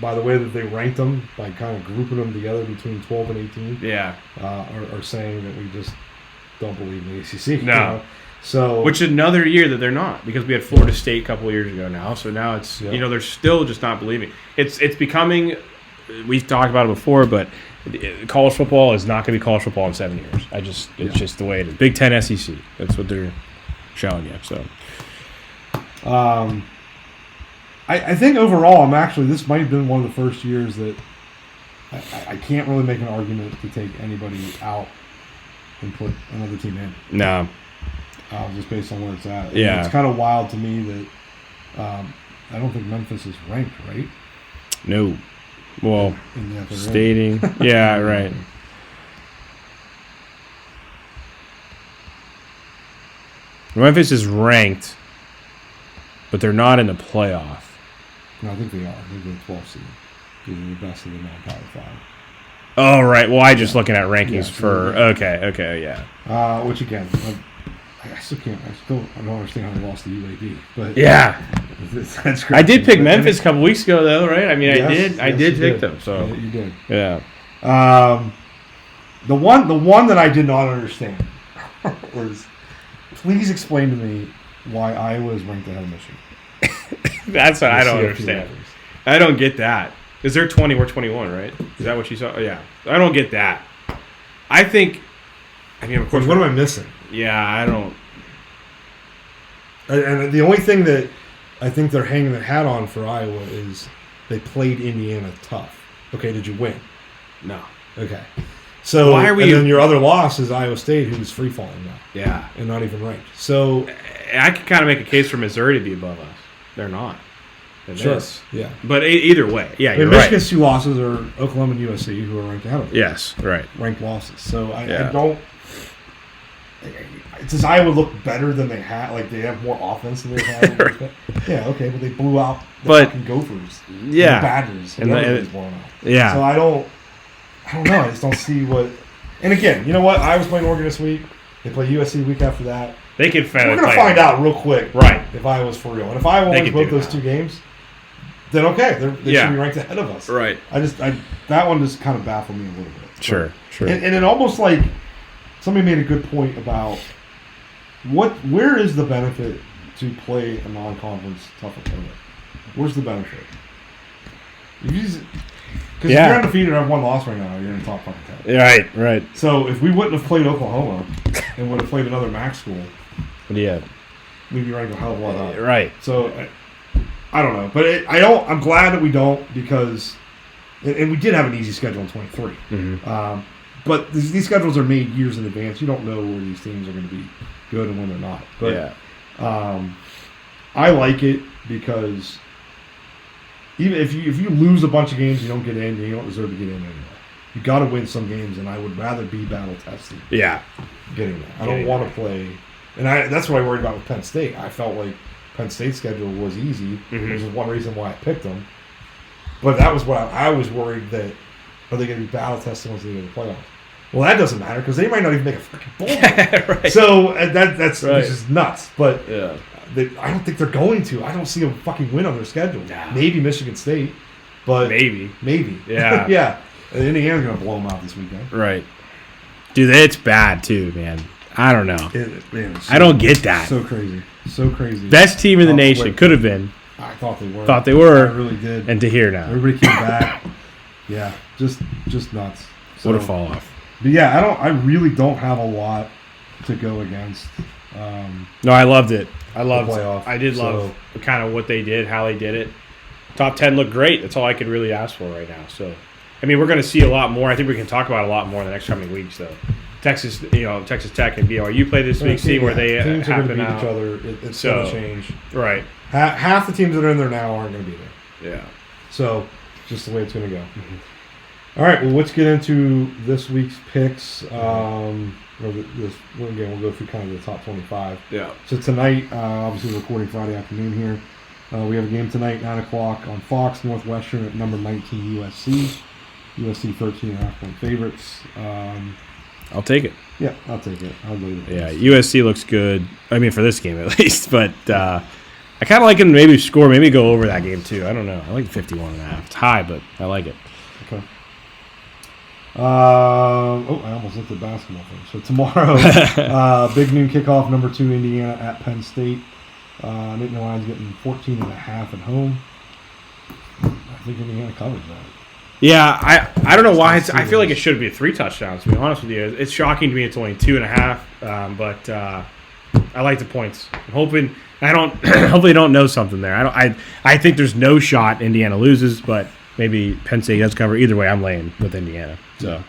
by the way that they ranked them, by kind of grouping them together between 12 and 18, are saying that we just don't believe in the ACC. No. So, which is another year that they're not, because we had Florida State a couple of years ago now. So now it's they're still just not believing. It's becoming. We've talked about it before, but college football is not going to be college football in 7 years. It's just the way it is. Big Ten, SEC. That's what they're showing you. So, I think overall, this might have been one of the first years that I can't really make an argument to take anybody out and put another team in. No. Just based on where it's at. Yeah. It's kind of wild to me that I don't think Memphis is ranked, right? No. Well, stating. Yeah, right. Memphis is ranked, but they're not in the playoff. No, I think they are. They're the 12th seed. They're the best of the non-Power 5. Oh, right. well, I just looking at rankings for... Okay, yeah. Which, again, I still can't... I don't understand how they lost to UAB. But yeah. That's great. I did pick Memphis a couple weeks ago, though, right? I mean, I did pick them. So you did. Yeah. The one that I did not understand was... Please explain to me why Iowa is ranked ahead of Michigan. That's what I don't understand. I don't get that. Because they're 20, we're 21, right? Is that what you saw? Yeah. I don't get that. I mean, of course. What am I missing? Yeah, I don't. And the only thing that I think they're hanging their hat on for Iowa is they played Indiana tough. Okay, did you win? No. Okay. So, why are we? And then your other loss is Iowa State, who's free falling now. Yeah. And not even ranked. So I could kind of make a case for Missouri to be above us. They're not. than Sure. this. Yeah. But either way, yeah, you're Michigan's right. 2 losses are Oklahoma and USC, who are ranked ahead of them. Yes, right. Ranked losses. So I Yeah. don't. Does Iowa look better than they had? Like they have more offense than they had? Right. Yeah, okay, but they blew out the But- fucking Gophers. Yeah. And the Badgers. And Everybody's blown out. Yeah. So I don't know. I just don't see what. And again, you know what? Iowa's playing Oregon this week. They play USC week after that. They could finally We're going to play find out real quick, Right. if Iowa's for real. And if Iowa They wins could both do those that. 2 games, then okay, they Yeah. should be ranked ahead of us. Right. That one just kind of baffled me a little bit. Sure. And it almost like somebody made a good point about where is the benefit to play a non-conference tough opponent? Where's the benefit? Because if you're undefeated and have 1 loss right now, you're in the top fucking 10. Right. So if we wouldn't have played Oklahoma and would have played another MAC school, Yeah. we'd be ranked a hell of a lot higher. Right. So I don't know, but I'm glad that we don't because, and we did have an easy schedule in 23. Mm-hmm. But these schedules are made years in advance. You don't know where these teams are going to be good and when they're not. But I like it because even if you lose a bunch of games, you don't get in. You don't deserve to get in anyway. You got to win some games, and I would rather be battle tested. Yeah. Getting there. I don't want to play, and that's what I worried about with Penn State. I felt like Penn State's schedule was easy, which is one reason why I picked them. But that was what I was worried that are they going to be battle tested once they get to the playoffs? Well, that doesn't matter because they might not even make a fucking bowl game. Right. So that's Right. which is nuts. But Yeah. I don't think they're going to. I don't see a fucking win on their schedule. Nah. Maybe Michigan State, but Maybe. Yeah, Yeah. yeah. And Indiana's going to blow them out this weekend. Right. Dude, it's bad too, man. I don't know. It's I don't get that. So crazy. So crazy. Best team in the nation. Could have been. I thought they were. Thought they were. I really did. And to hear now. Everybody came back. Yeah, just nuts. So, What a fall off. But yeah, I really don't have a lot to go against. No, I loved it. I did So- love kind of what they did, how they did it. Top 10 looked great. That's all I could really ask for right now. So, I mean, we're going to see a lot more. I think we can talk about a lot more in the next coming weeks, though. Texas Tech and BYU play this week. See where they teams are going to happen beat each out. other. It's going to change. Right. Half the teams that are in there now aren't going to be there. Yeah. So, just the way it's going to go. All right, well, let's get into this week's picks. We'll go through kind of the top 25. Yeah. So tonight, obviously we're recording Friday afternoon here. We have a game tonight, 9 o'clock on Fox, Northwestern at number 19 USC. USC 13.5-point favorites. I'll take it. Yeah, I'll take it. I'll go with it. Yeah, USC looks good. I mean, for this game at least. But I kind of like him to maybe score, maybe go over that game too. I don't know. I like 51.5. It's high, but I like it. Okay. I almost looked at basketball first. So tomorrow, big noon kickoff, number 2 Indiana at Penn State. Nittany Lions getting 14.5 at home. I think Indiana covers that. Yeah, I don't know why. I feel like it should be 3 touchdowns, to be honest with you. It's shocking to me it's only 2.5, but I like the points. I'm hoping hopefully don't know something there. I think there's no shot Indiana loses, but maybe Penn State does cover. Either way, I'm laying with Indiana. So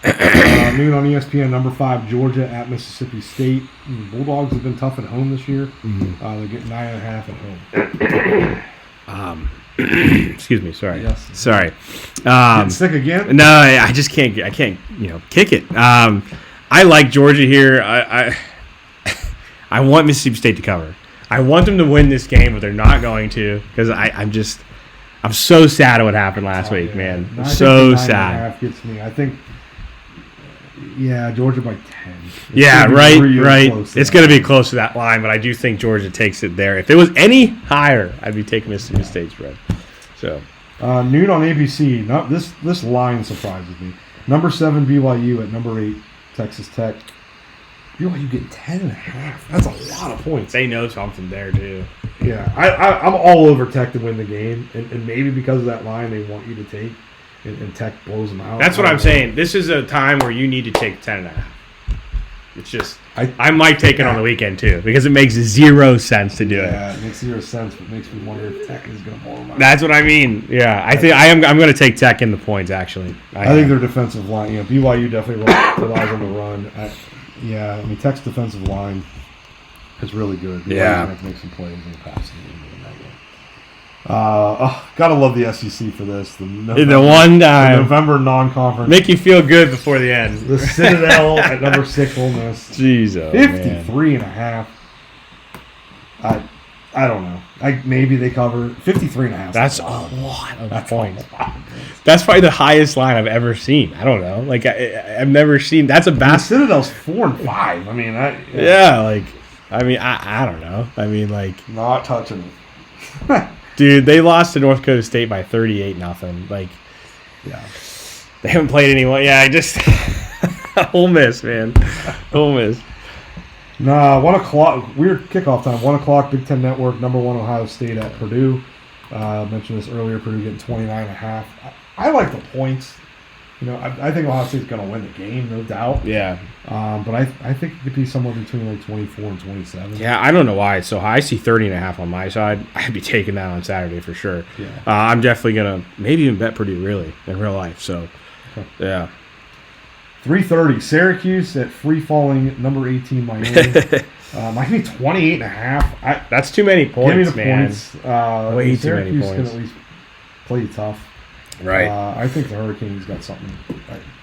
noon on ESPN, number 5 Georgia at Mississippi State. Bulldogs have been tough at home this year. They're getting 9.5 at home. Excuse me. Sorry. Yes. Sorry. Getting sick again? No, I just can't. I can't. Kick it. I like Georgia here. I want Mississippi State to cover. I want them to win this game, but they're not going to because I'm so sad at what happened last week, man. I'm so sad. Gets me. I think. Yeah, Georgia by 10. Yeah, right. It's going to be close to that line, but I do think Georgia takes it there. If it was any higher, I'd be taking Mississippi State spread. So noon on ABC. This line surprises me. Number 7 BYU at number 8 Texas Tech. BYU get 10.5. That's a lot of points. they know something there too. Yeah, I'm all over Tech to win the game, and maybe because of that line, they want you to take, and Tech blows them out. That's what I'm saying. This is a time where you need to take 10.5. It's just I might take it on the weekend too because it makes 0 sense to do it. Yeah, it makes 0 sense, but it makes me wonder if Tech is going to blow them out. That's what I mean. Yeah, I think I'm going to take Tech in the points actually. I think their defensive line. BYU definitely relies on the run. Tech's defensive line is really good. Yeah, have to make some plays in the passing game in that game. Gotta love the SEC for this. The one time. November non-conference. Make you feel good before the end. The Citadel at number 6, Ole Miss. Jeez, 53.5. I don't know. Maybe they cover 53.5. That's a lot of points. That's probably the highest line I've ever seen. I don't know. Like I've never seen. That's a basketball. Citadel's 4-5. I mean, I don't know. I mean, like not touching it. Dude, they lost to North Dakota State by 38-0. Like, yeah, they haven't played anyone. Yeah, I just Ole Miss, man. Ole Miss. Nah, 1 o'clock. Weird kickoff time. 1 o'clock. Big Ten Network. Number 1 Ohio State at Purdue. I mentioned this earlier. Purdue getting 29.5. I like the points. You know, I think Ohio State's going to win the game, no doubt. Yeah. But I think it could be somewhere between like 24 and 27. Yeah, I don't know why it's so high. I see 30.5 on my side. I'd be taking that on Saturday for sure. Yeah. I'm definitely going to maybe even bet Purdue, really, in real life. So, yeah. 3:30, Syracuse at free-falling number 18 Miami. Miami 28.5. That's too many points, give me the man. points. Way Syracuse too many points. can at least play tough. Right. I think the Hurricanes got something.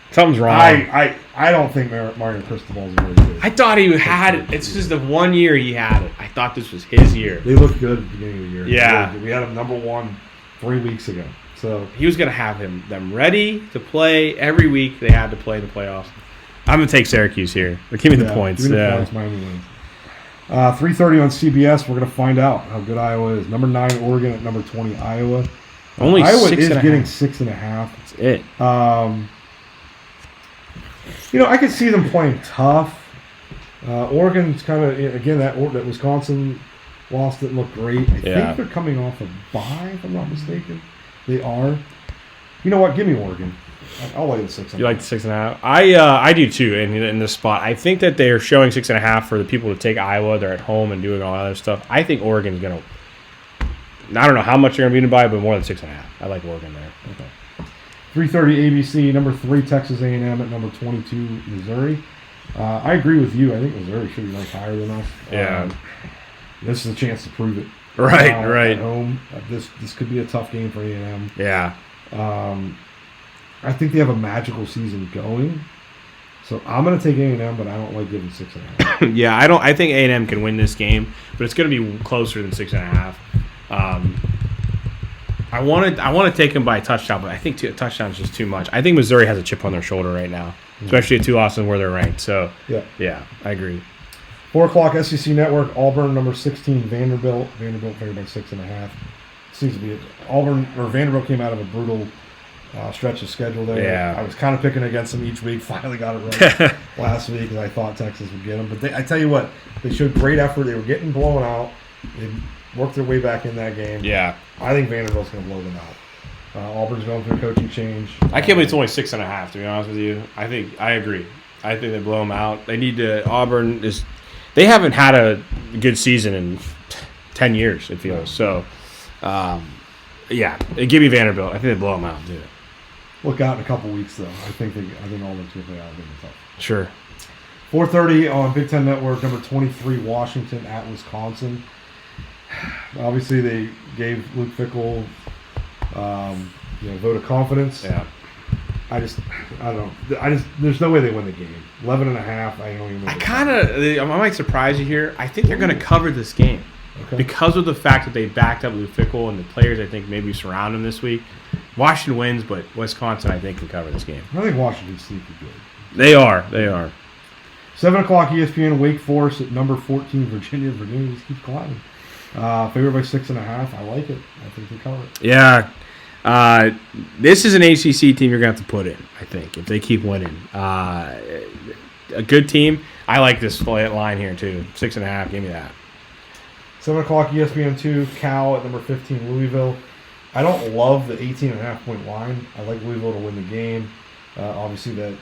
Something's wrong. I don't think Mario Cristobal is really good. I thought he had it. It's just the 1 year he had it. I thought this was his year. They looked good at the beginning of the year. Yeah. We had him number 1 3 weeks ago. So he was going to have them ready to play every week. They had to play in the playoffs. I'm going to take Syracuse here. But give me the points. Give me the points. Miami wins. 3:30 on CBS. We're going to find out how good Iowa is. Number 9 Oregon at number 20 Iowa. Only Iowa 6.5. is getting 6.5. That's it. You know, I could see them playing tough. Oregon's kind of, again, that Wisconsin loss didn't look great. I think they're coming off a bye, if I'm not mistaken. They are. You know what? Give me Oregon. I'll lay the 6.5. You like the 6.5? I do too. In this spot, I think that they're showing 6.5 for the people to take Iowa. They're at home and doing all that other stuff. I think Oregon's gonna. I don't know how much they're gonna beat them by, but more than 6.5. I like Oregon there. Okay. 3:30 ABC. Number 3 Texas A&M at number 22 Missouri. I agree with you. I think Missouri should be ranked higher than us. Yeah. This is a chance to prove it. Right. At home, this could be a tough game for A&M. Yeah. I think they have a magical season going, so I'm going to take A&M, but I don't like giving 6.5. Yeah, I think A&M can win this game, but it's going to be closer than 6.5. I want to take them by a touchdown, but I think a touchdown is just too much. I think Missouri has a chip on their shoulder right now, especially at 2 losses where they're ranked. So yeah, I agree. 4 o'clock SEC Network. Auburn number 16 Vanderbilt. Vanderbilt favored by 6.5. Seems to be Vanderbilt came out of a brutal stretch of schedule there. Yeah. I was kind of picking against them each week. Finally got it right last week because I thought Texas would get them. But I tell you what, they showed great effort. They were getting blown out. They worked their way back in that game. Yeah. I think Vanderbilt's going to blow them out. Auburn's going through a coaching change. I can't believe it's only 6.5, to be honest with you. I agree. I think they blow them out. They need to. Auburn is. They haven't had a good season in 10 years, it feels. So, yeah, give me Vanderbilt. I think they blow them out, too. Look out in a couple weeks, though. I think Auburn's going to play out. Tough. Sure. 4:30 on Big Ten Network. Number 23 Washington at Wisconsin. Obviously, they gave Luke Fickell, vote of confidence. Yeah. I don't know. There's no way they win the game. 11.5. I don't even know. I might surprise you here. I think they're going to cover this game. Okay. Because of the fact that they backed up Luke Fickell and the players, I think, maybe surround him this week. Washington wins, but Wisconsin, I think, can cover this game. I think Washington's sneaky good. They are. 7 o'clock ESPN, Wake Forest at number 14, Virginia. Virginia just keeps climbing. Favored by 6.5. I like it. I think they cover it. Yeah. This is an ACC team you're going to have to put in, I think, if they keep winning. A good team. I like this line here, too. 6.5. Give me that. 7 o'clock ESPN 2, Cal at number 15, Louisville. I don't love the 18.5 point line. I like Louisville to win the game. Obviously, that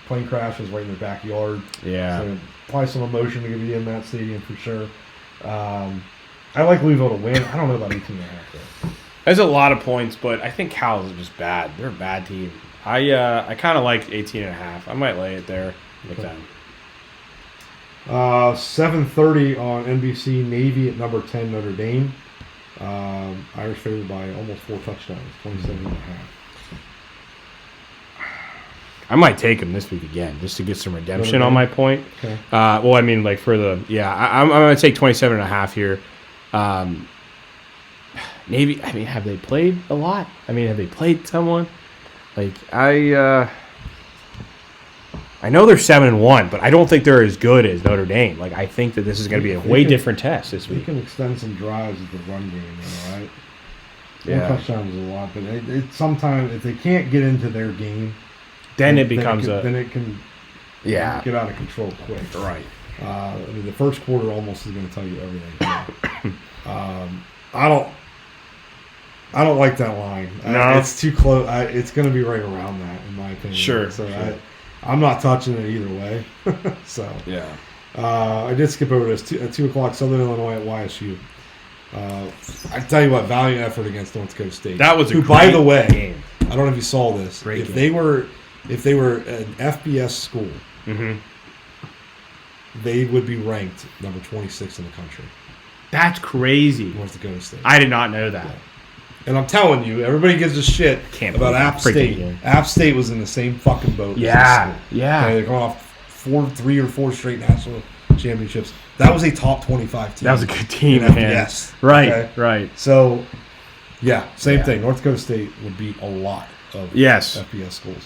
plane crash was right in their backyard. Yeah. So probably some emotion to be in that stadium for sure. I like Louisville to win. I don't know about 18.5 though. There's a lot of points, but I think Cal is just bad. They're a bad team. I kind of like 18.5. I might lay it there with them. 7:30 on NBC, Navy at number 10, Notre Dame. Irish favored by almost 4 touchdowns, 27.5. I might take them this week again just to get some redemption on my point. Okay. Well, I mean, like for the I'm going to take 27.5 here. Maybe have they played a lot? Have they played someone? Like I know they're 7-1, but I don't think they're as good as Notre Dame. Like I think that this is going to be a way different test this week. You can extend some drives with the run game, right? Yeah. 1 touchdown is a lot, but it sometimes if they can't get into their game, then it becomes then it can get out of control quick. Right. The first quarter almost is going to tell you everything. I don't like that line. No. It's too close. It's going to be right around that, in my opinion. Sure. So I'm not touching it either way. So yeah. I did skip over this at 2 o'clock. Southern Illinois at YSU. I tell you what, valiant effort against North Dakota State. That was a great by the way, game. I don't know if you saw this. Great if game. they were an FBS school, they would be ranked number 26 in the country. That's crazy. North Dakota State. I did not know that. Yeah. And I'm telling you, everybody gives a shit about App State. App State was in the same fucking boat. Yeah. Okay, they're going off 3 or 4 straight national championships. That was a top 25 team. That was a good team, in man. FBS. Right, Okay? right. So, same thing. North Dakota State would beat a lot of FBS schools.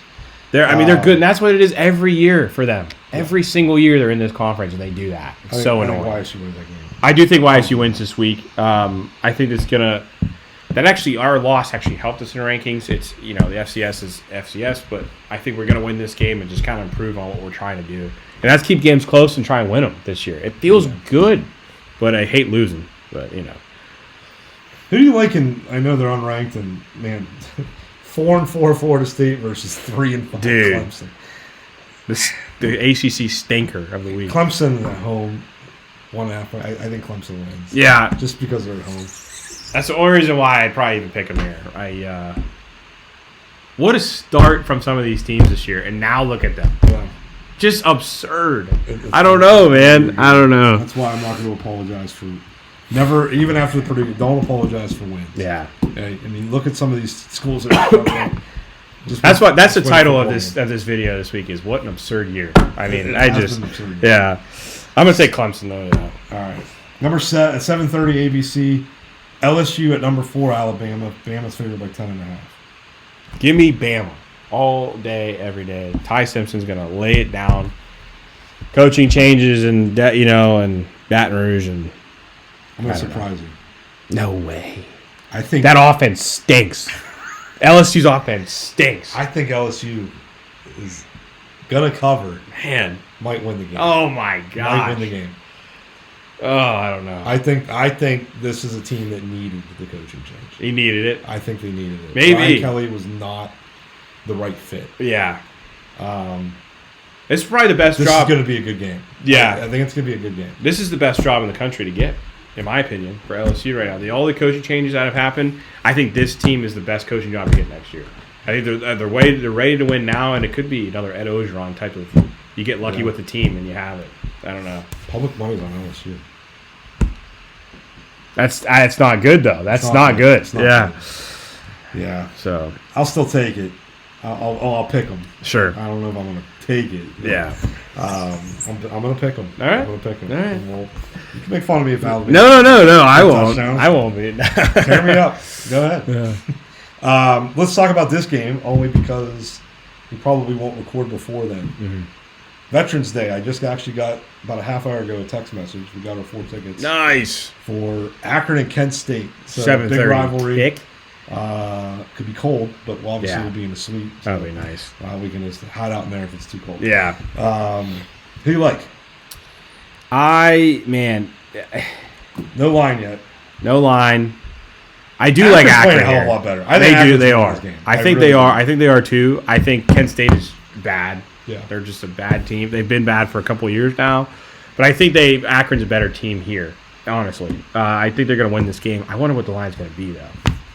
They're good, and that's what it is every year for them. Every single year they're in this conference, and they do that. It's so annoying. I think YSU wins that game. I do think YSU wins this week. I think it's gonna. That actually, our loss actually helped us in the rankings. It's the FCS is FCS, but I think we're gonna win this game and just kind of improve on what we're trying to do, and that's keep games close and try and win them this year. It feels good, but I hate losing. But Who do you like? I know they're unranked, and man, 4-4 Florida State versus 3-5 Clemson. The ACC stinker of the week. Clemson at home, 1.5. I think Clemson wins. Yeah, just because they're at home. That's the only reason why I'd probably even pick them here. What a start from some of these teams this year, and now look at them. Yeah. Just absurd. I don't know, man. I don't know. That's why I'm not going to apologize for never, even after the Purdue. Don't apologize for wins. Yeah. Okay? Look at some of these schools that are struggling. That's the title of this video this week is what an absurd year. I'm gonna say Clemson though. Yeah. All right. Number 7 at 7:30 ABC. LSU at number 4 Alabama. Bama's favored by 10.5. Give me Bama all day, every day. Ty Simpson's gonna lay it down. Coaching changes and and Baton Rouge and I'm gonna surprise you. No way. I think that offense stinks. LSU's offense stinks. I think LSU is gonna cover. Man, might win the game. Oh my god, might win the game. Oh, I don't know. I think this is a team that needed the coaching change. He needed it. I think they needed it. Maybe Brian Kelly was not the right fit. Yeah. It's probably the best job. This is going to be a good game. Yeah. I think it's going to be a good game. This is the best job in the country to get, in my opinion, for LSU right now. All the coaching changes that have happened, I think this team is the best coaching job to get next year. I think they're ready to win now, and it could be another Ed Ogeron type of. You get lucky with the team, and you have it. I don't know. Public money's on LSU. That's not good though. That's not good. It's not good. Yeah. So I'll still take it. I'll pick them. Sure. I don't know if I'm going to take it. Yeah. I'm going to pick them. All right. I'm going to pick them. All right. You can make fun of me if Alabama. No. I won't. I won't be. Tear me up. Go ahead. Yeah. Let's talk about this game only because we probably won't record before then. Mm-hmm. Veterans Day. I just actually got about a half hour ago a text message. We got our 4 tickets. Nice for Akron and Kent State. So 7:30 big rivalry. Pick. Could be cold, but obviously we'll be in the suite. So, that'd be nice. We can just hide out in there if it's too cold. Yeah. Who you like? No line yet. No line. I do like Akron. Playing a hell of a lot better. They are. I think they are. I think they are too. I think Kent State is bad. Yeah. They're just a bad team. They've been bad for a couple of years now, but I think Akron's a better team here. Honestly, I think they're going to win this game. I wonder what the line's going to be though.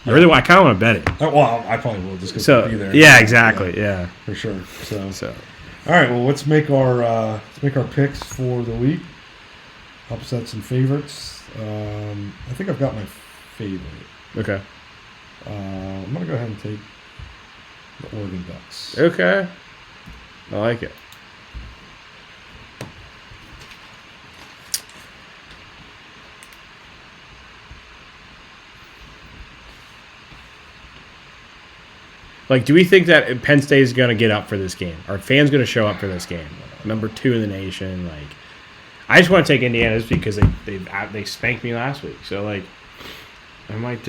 Yeah. I kind of want to bet it. Well, I probably will just because be there. Yeah, exactly. Yeah, for sure. So, all right. Well, let's make our picks for the week. Upsets and favorites. I think I've got my favorite. Okay. I'm going to go ahead and take the Oregon Ducks. Okay. I like it. Like, do we think that Penn State is going to get up for this game? Are fans going to show up for this game? Number 2 in the nation. Like, I just want to take Indiana just because they spanked me last week. So, like, I might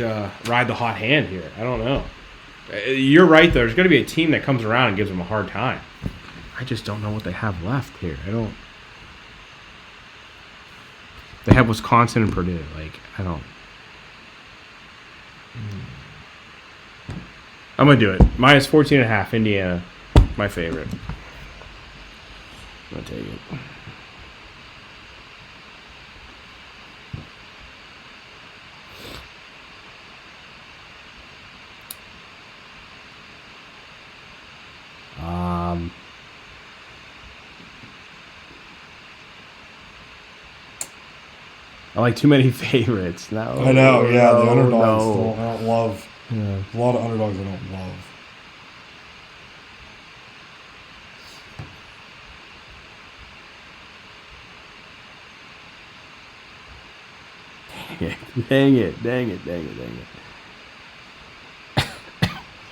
ride the hot hand here. I don't know. You're right, though. There's going to be a team that comes around and gives them a hard time. I just don't know what they have left here. They have Wisconsin and Purdue. Like, I don't. I'm going to do it. Minus 14.5, Indiana. My favorite. I'm going to take it. I like too many favorites. No, I know, yeah. The underdogs, no. I don't love. Yeah. A lot of underdogs I don't love. Dang it.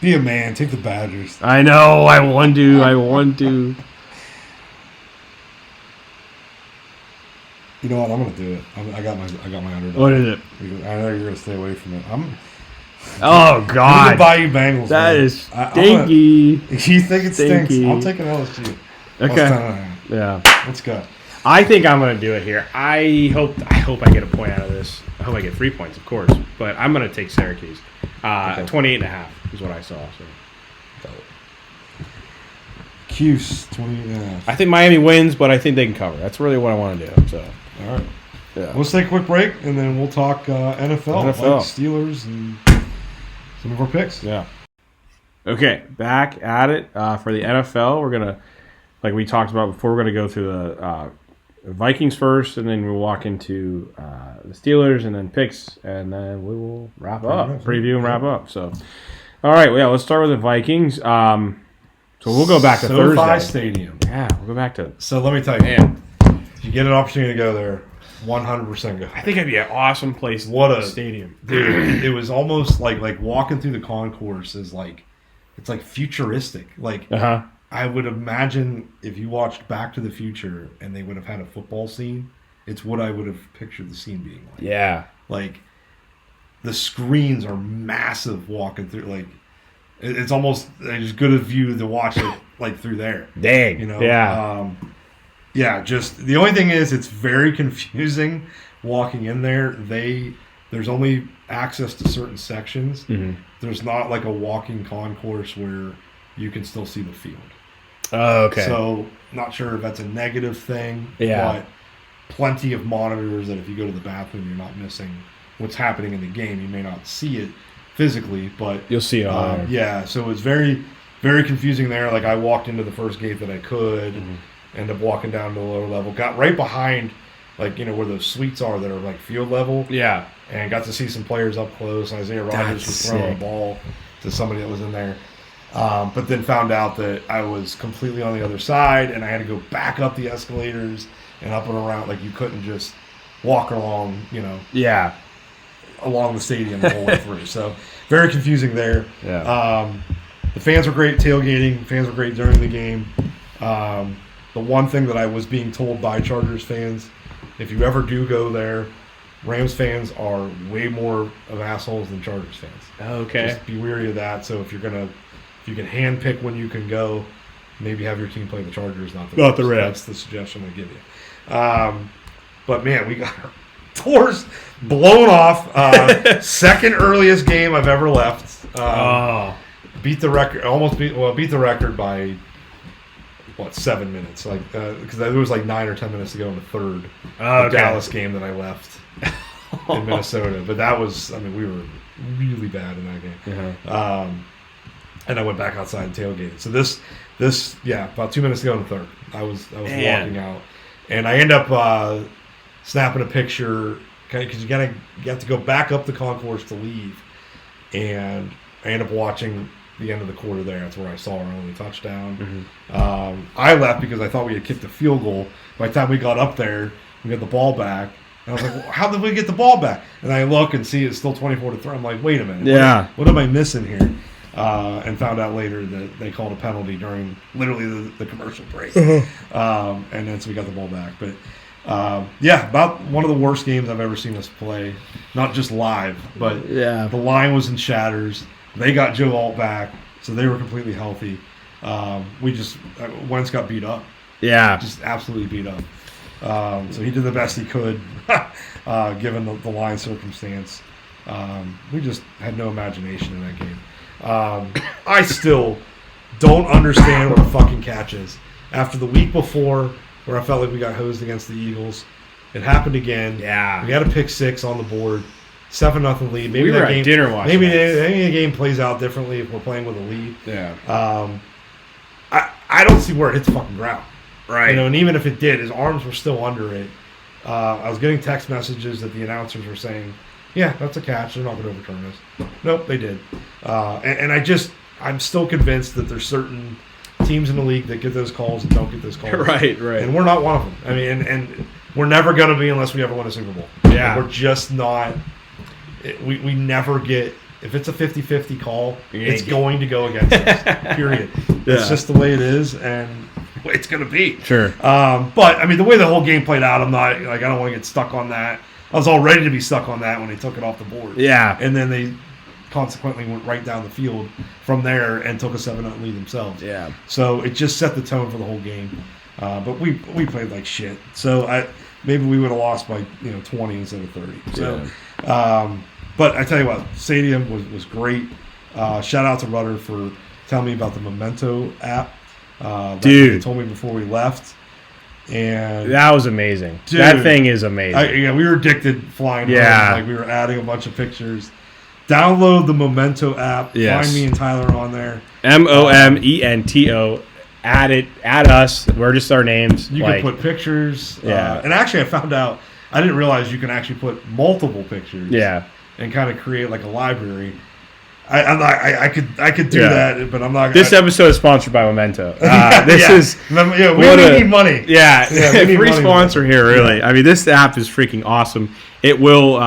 Be a man. Take the Badgers. I know. I want to. You know what? I'm gonna do it. I got my underdog. What is it? I know you're gonna stay away from it. Oh God! The Bayou Bengals. That man. is stinky. You think it stinks? Stinky. I'm taking LSU. Okay. Yeah. Let's go. I think I'm gonna do it here. I hope I get a point out of this. I hope I get 3 points, of course. But I'm gonna take Syracuse. 28.5 is what I saw. So. Cuse 28.5. I think Miami wins, but I think they can cover. That's really what I want to do. So. All right. Yeah. Let's take a quick break, and then we'll talk NFL. Like Steelers, and some of our picks. Yeah. Okay, back at it for the NFL. We're going to, like we talked about before, we're going to go through the Vikings first, and then we'll walk into the Steelers, and then picks, and then we will wrap up, preview and wrap up. So, all right, well, yeah, let's start with the Vikings. So we'll go back to SoFi Thursday. Stadium. Yeah, we'll go back to. So let me tell you, man, if you get an opportunity to go there, 100% go. I think it'd be an awesome place. What a stadium, dude! It was almost like walking through the concourse is like, it's like futuristic. Like I would imagine if you watched Back to the Future and they would have had a football scene, it's what I would have pictured the scene being like. Yeah, like the screens are massive walking through. Like it's almost as good a view to watch it like through there. Dang, you know, yeah. Yeah, just the only thing is it's very confusing walking in there. There's only access to certain sections. Mm-hmm. There's not like a walking concourse where you can still see the field. Oh, okay. So not sure if that's a negative thing. Yeah. But plenty of monitors that if you go to the bathroom, you're not missing what's happening in the game. You may not see it physically, but you'll see it on there. Yeah. So it's very, very confusing there. Like I walked into the first gate that I could. Mm-hmm. Ended up walking down to the lower level. Got right behind, like, you know, where those suites are that are, like, field level. Yeah. And got to see some players up close. Isaiah Rodgers was throwing a ball to somebody that was in there. But then found out that I was completely on the other side, and I had to go back up the escalators and up and around. Like, you couldn't just walk along, you know. Yeah. Along the stadium the whole way through. So, very confusing there. Yeah. The fans were great tailgating. Fans were great during the game. The one thing that I was being told by Chargers fans, if you ever do go there, Rams fans are way more of assholes than Chargers fans. Okay. Just be wary of that. So if you can handpick when you can go, maybe have your team play the Chargers, not the Rams. That's the suggestion I give you. But man, we got our doors blown off. Second earliest game I've ever left. Beat the record. Beat the record by 7 minutes? Like because there was like 9 or 10 minutes to go in the third Dallas game that I left in Minnesota. But that was, I mean, we were really bad in that game. Uh-huh. And I went back outside and tailgated. So this about 2 minutes to go in the third. I was walking out, and I end up snapping a picture Okay, because you have to go back up the concourse to leave, and I ended up watching the end of the quarter there. That's where I saw our only touchdown. I left because I thought we had kicked a field goal. By the time we got up there, we got the ball back. And I was like, well, how did we get the ball back? And I look and see it's still 24-3. I'm like, wait a minute. Yeah. What am I missing here? And found out later that they called a penalty during literally the commercial break. And then so we got the ball back. But, about one of the worst games I've ever seen us play. Not just live, but the line was in shatters. They got Joe Alt back, so they were completely healthy. Wentz got beat up. Yeah. Just absolutely beat up. So he did the best he could, given the line circumstance. We just had no imagination in that game. I still don't understand what a fucking catch is. After the week before, where I felt like we got hosed against the Eagles, it happened again. Yeah. We got a pick six on the board, 7-0 lead. Maybe we were that game, at dinner watching. Maybe the game plays out differently if we're playing with a lead. Yeah. I don't see where it hits the fucking ground. Right. And even if it did, his arms were still under it. I was getting text messages that the announcers were saying, yeah, that's a catch. They're not going to overturn this. Nope, they did. I'm still convinced that there's certain teams in the league that get those calls and don't get those calls. Right. And we're not one of them. I mean, and we're never going to be unless we ever win a Super Bowl. Yeah. We're just not. We never get. If it's a 50-50 call, it's going to go against us. Period. It's just the way it is, and it's going to be. Sure. But I mean, the way the whole game played out, I'm not like I don't want to get stuck on that. I was all ready to be stuck on that when they took it off the board. Yeah. And then they consequently went right down the field from there and took a 7-0 lead themselves. Yeah. So it just set the tone for the whole game. But we played like shit. So maybe we would have lost by 20 instead of 30. So, but I tell you what, Stadium was great. Shout out to Rudder for telling me about the Memento app. Dude, he told me before we left. And that was amazing. Dude, that thing is amazing. We were addicted flying. Yeah, like we were adding a bunch of pictures. Download the Memento app. Yes. Find me and Tyler on there. MOMENTO. Add us. We're just our names. You can put pictures. Yeah. And actually, I found out I didn't realize you can actually put multiple pictures. Yeah. And kind of create like a library. I could do that, but I'm not. This episode is sponsored by Memento. We need money. Yeah, we need free money sponsor here. Really, I mean, this app is freaking awesome. It will.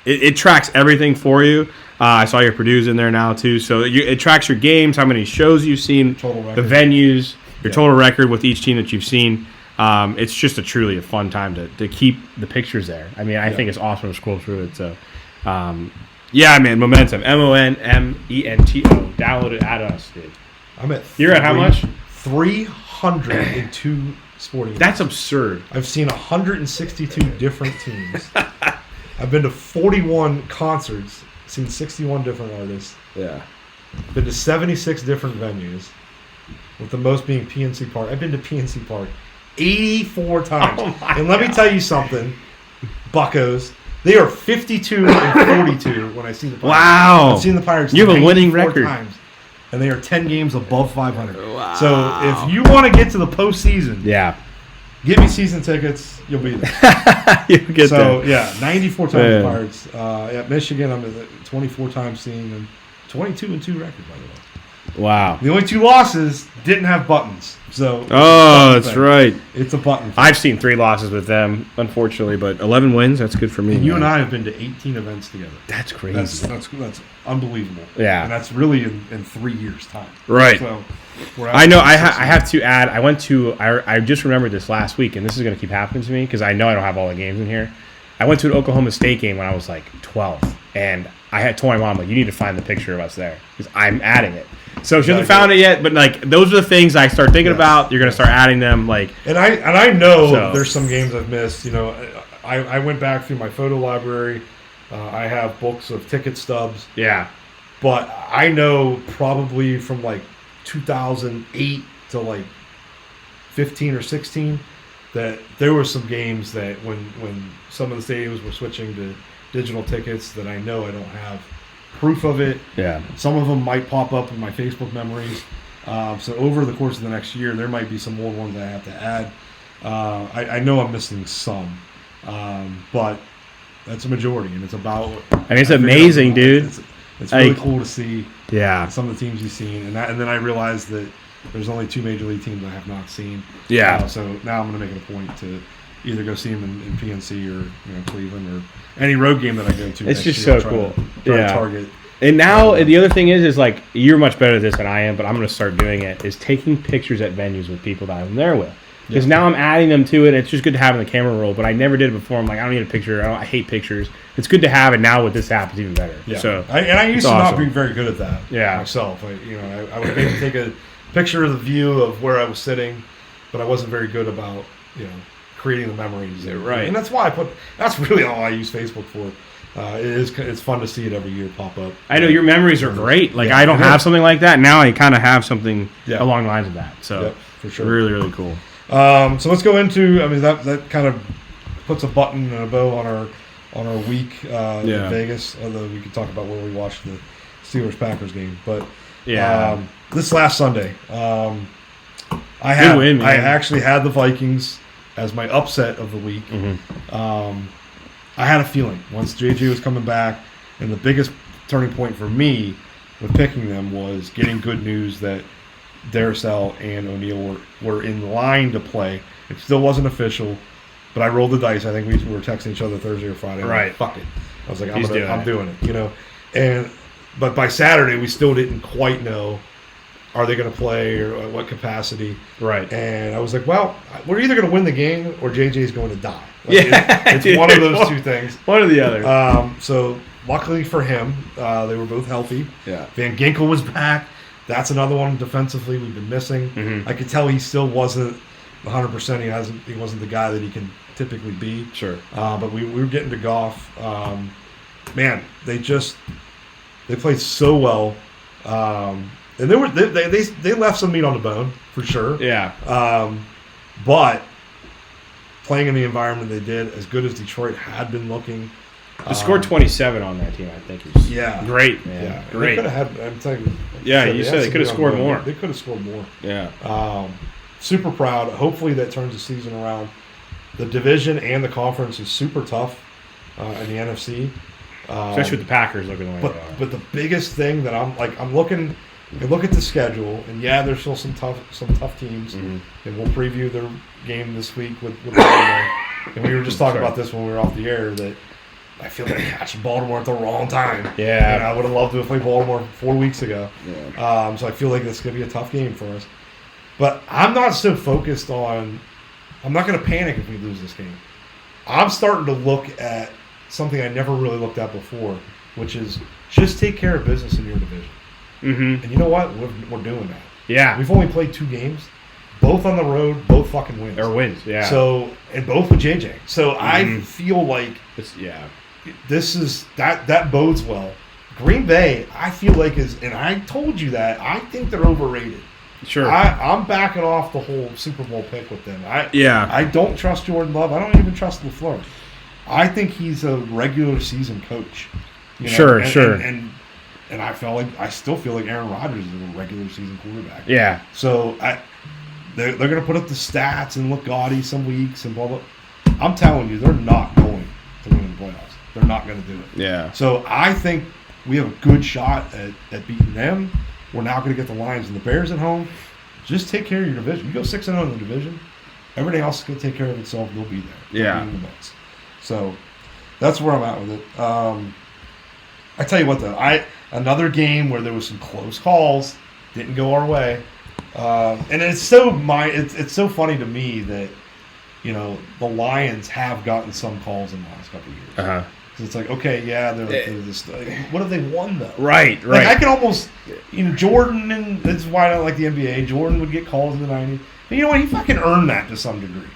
It tracks everything for you. I saw your Purdue's in there now too, so it tracks your games, how many shows you've seen, the venues, your total record with each team that you've seen. It's just truly a fun time to keep the pictures there. I mean, I think it's awesome to scroll through it. So. Yeah, man, Momentum. MONMENTO. Download it at us, dude. I'm at. You're at how much? 302 sporting. That's absurd. I've seen 162 different teams. I've been to 41 concerts, seen 61 different artists. Yeah. Been to 76 different venues, with the most being PNC Park. I've been to PNC Park 84 times. And let me tell you something, Buccos. They are 52 and 42 when I see the Pirates. Wow. I've seen the Pirates. You have a winning record. Times, and they are 10 games above 500. Wow. So if you want to get to the postseason, give me season tickets. You'll be there. You'll get there. 94 times the Pirates. At Michigan, I'm at 24 times seeing them. 22 and 2 record, by the way. Wow. The only 2 losses didn't have buttons. So that's right. It's a button. I've seen 3 losses with them, unfortunately, but 11 wins. That's good for me. And you and I have been to 18 events together. That's crazy. That's unbelievable. Yeah, and that's really in 3 years' time. Right. So I know. I have to add. I went to. I just remembered this last week, and this is going to keep happening to me because I know I don't have all the games in here. I went to an Oklahoma State game when I was like 12, and I had told my mom, like, you need to find the picture of us there because I'm adding it. So she hasn't found it yet, but like those are the things I start thinking about. You're gonna start adding them, like. And I know there's some games I've missed. I went back through my photo library. I have books of ticket stubs. Yeah. But I know probably from like 2008 to like 15 or 16 that there were some games that when some of the stadiums were switching to digital tickets that I know I don't have proof of it. Yeah. Some of them might pop up in my Facebook memories. So over the course of the next year, there might be some more ones I have to add. I know I'm missing some, but that's a majority, and it's about. And it's amazing, dude. It's really cool to see. Yeah. Some of the teams you've seen, and then I realized that there's only 2 major league teams I have not seen. Yeah. So now I'm going to make it a point to either go see them in PNC or Cleveland or any road game that I go to. It's just so cool. Try to target. And now the other thing is like you're much better at this than I am, but I'm going to start doing it. Is taking pictures at venues with people that I'm there with. Because now I'm adding them to it. And it's just good to have in the camera roll, but I never did it before. I'm like, I don't need a picture. I hate pictures. It's good to have it now with this app. It's even better. Yeah. So I used to not be very good at that. Yeah. Myself, I would maybe take a picture of the view of where I was sitting, but I wasn't very good about creating the memories. Right. And that's why that's really all I use Facebook for. It's fun to see it every year pop up. I know your memories are great. Like I don't have something like that. Now I kind of have something along the lines of that. So for sure. Really, really cool. So let's go into. I mean that kind of puts a button and a bow on our week in Vegas. Although we could talk about where we watched the Steelers-Packers game, but this last Sunday, I actually had the Vikings as my upset of the week. Mm-hmm. I had a feeling once JJ was coming back, and the biggest turning point for me with picking them was getting good news that Darrisaw and O'Neal were in line to play. It still wasn't official, but I rolled the dice. I think we were texting each other Thursday or Friday. Right. Like, fuck it. I was like, I'm doing it. But by Saturday, we still didn't quite know, are they going to play or at what capacity? Right. And I was like, well, we're either going to win the game or JJ's going to die. It's dude, one of those two things. One or the other. So luckily for him, they were both healthy. Yeah. Van Ginkel was back. That's another one defensively we've been missing. Mm-hmm. I could tell he still wasn't 100%. He wasn't the guy that he can typically be. Sure. But we were getting to Goff. Man, they played so well. And they left some meat on the bone for sure. Yeah. But playing in the environment they did, as good as Detroit had been looking. They scored 27 on that team, I think. Is great, man. Yeah, great. They could have had. I'm telling you. Yeah, you said they could have scored more. They could have scored more. Yeah. Super proud. Hopefully that turns the season around. The division and the conference is super tough in the NFC. Especially with the Packers looking the way they are. But the biggest thing that I'm looking. I look at the schedule, and there's still some tough teams, and we'll preview their game this week with Baltimore. And we were just talking about this when we were off the air that I feel like catching Baltimore at the wrong time. Yeah, and I would have loved to have played Baltimore 4 weeks ago. Yeah. So I feel like this is going to be a tough game for us. But I'm not so focused on. I'm not going to panic if we lose this game. I'm starting to look at something I never really looked at before, which is just take care of business in your division. Mm-hmm. And you know what? We're doing that. Yeah. We've only played 2 games, both on the road, both fucking wins. Or wins, yeah. So, and both with JJ. So I feel like this is that bodes well. Green Bay, I feel like and I told you that, I think they're overrated. Sure. I'm backing off the whole Super Bowl pick with them. I don't trust Jordan Love. I don't even trust LaFleur. I think he's a regular season coach. Sure. And I still feel like Aaron Rodgers is a regular season quarterback. Yeah. So they're going to put up the stats and look gaudy some weeks and blah blah. I'm telling you, they're not going to win the playoffs. They're not going to do it. Yeah. So I think we have a good shot at beating them. We're now going to get the Lions and the Bears at home. Just take care of your division. You go 6-0 in the division. Everything else is going to take care of itself. They'll be there. Yeah. The Bucks. So that's where I'm at with it. I tell you what, though, another game where there was some close calls, didn't go our way, and it's so funny to me that the Lions have gotten some calls in the last couple of years. Uh-huh. Because it's like, okay, they're this. What have they won though? Right. Like, I can almost, Jordan, and this is why I don't like the NBA. Jordan would get calls in the '90s, but you know what? He fucking earned that to some degree.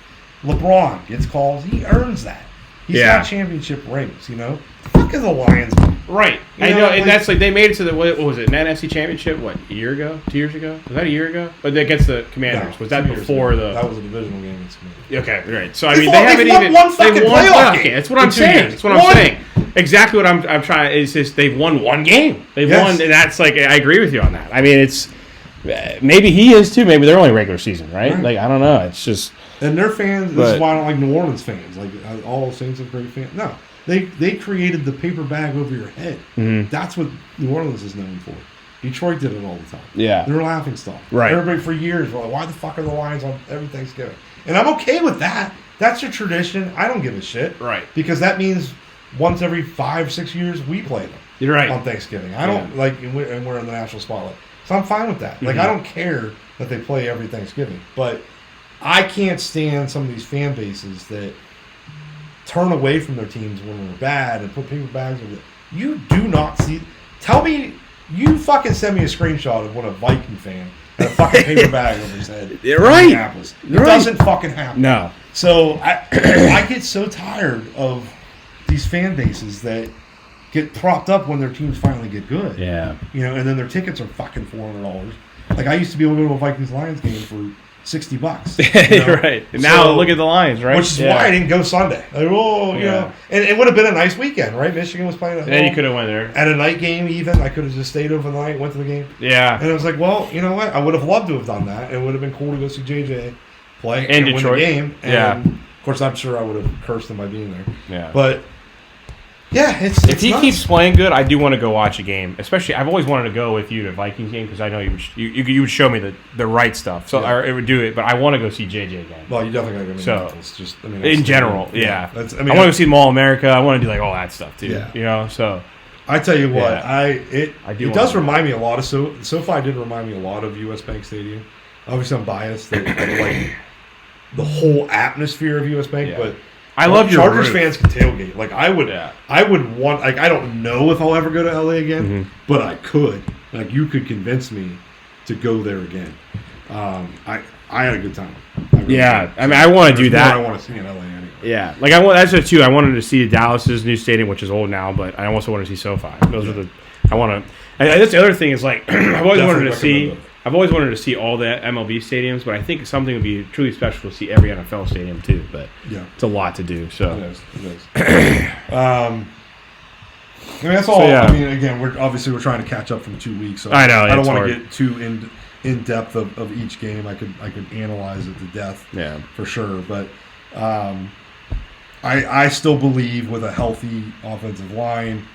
LeBron gets calls. He earns that. He's got championship rings, The fuck is the Lions? Right. I know, and that's like they made it to the, what was it, an NFC championship, a year ago? 2 years ago? Was that a year ago? But against the Commanders. No, was that before the... That was a divisional game against Commanders. Okay, right. So, they haven't even... One fucking playoff game. That's what I'm saying. That's what I'm saying. Exactly what I'm trying... It's just they've won one game. They've won, and that's like... I agree with you on that. I mean, it's... Maybe he is too. Maybe they're only regular season, right? Like, I don't know. It's just... And their fans... This is why I don't like New Orleans fans. Like, all Saints are great fans. No. They created the paper bag over your head. Mm-hmm. That's what New Orleans is known for. Detroit did it all the time. Yeah. They're laughing stock. Right. Everybody for years were like, why the fuck are the Lions on every Thanksgiving? And I'm okay with that. That's your tradition. I don't give a shit. Right. Because that means once every 5-6 years we play them. You're right. On Thanksgiving. I don't like, and we're in the national spotlight. So I'm fine with that. Mm-hmm. Like, I don't care that they play every Thanksgiving. But I can't stand some of these fan bases that turn away from their teams when they're bad and put paper bags over it. You do not see. Tell me. You fucking send me a screenshot of when a Viking fan had a fucking paper bag over his head. You're right. It doesn't fucking happen. No. So I get so tired of these fan bases that get propped up when their teams finally get good. Yeah. You know, and then their tickets are fucking $400. Like, I used to be able to go to a Vikings-Lions game for $60. You know? Right. And now look at the Lions, right? Which is why I didn't go Sunday. Like, you know, and it would have been a nice weekend, right? Michigan was playing at home. And you could have went there. At a night game, even. I could have just stayed overnight, went to the game. Yeah. And I was like, well, you know what? I would have loved to have done that. It would have been cool to go see JJ play and win Detroit. the game. And, of course, I'm sure I would have cursed him by being there. Yeah. But, yeah, it's if he nuts. keeps playing good, I do want to go watch a game. Especially, I've always wanted to go with you to a Vikings game because I know you would show me the right stuff. So it would do it, but I want to go see JJ again. Well, you definitely got to go to Memphis. Just, in general, yeah. I want to go see Mall America. I want to do like all that stuff too. Yeah. You know, so I tell you what, it does remind me a lot of SoFi did remind me a lot of US Bank Stadium. Obviously, I'm biased that like the whole atmosphere of US Bank, but I love your Chargers fans can tailgate. Like I would want. Like I don't know if I'll ever go to LA again, but I could. Like you could convince me to go there again. I had a good time. I mean, I want to do that. I want to see in LA anyway. Yeah, like I want. That's it too. I wanted to see Dallas's new stadium, which is old now, but I also want to see SoFi. Those are the. I want to. That's the other thing is like I've always wanted to see. I've always wanted to see all the MLB stadiums, but I think something would be truly special to see every NFL stadium too. But it's a lot to do. So it is. I mean, that's all. So, I mean, again, we're trying to catch up from 2 weeks. So I know. I don't want to get too in depth of each game. I could analyze it to death. Yeah, for sure. But I still believe with a healthy offensive line.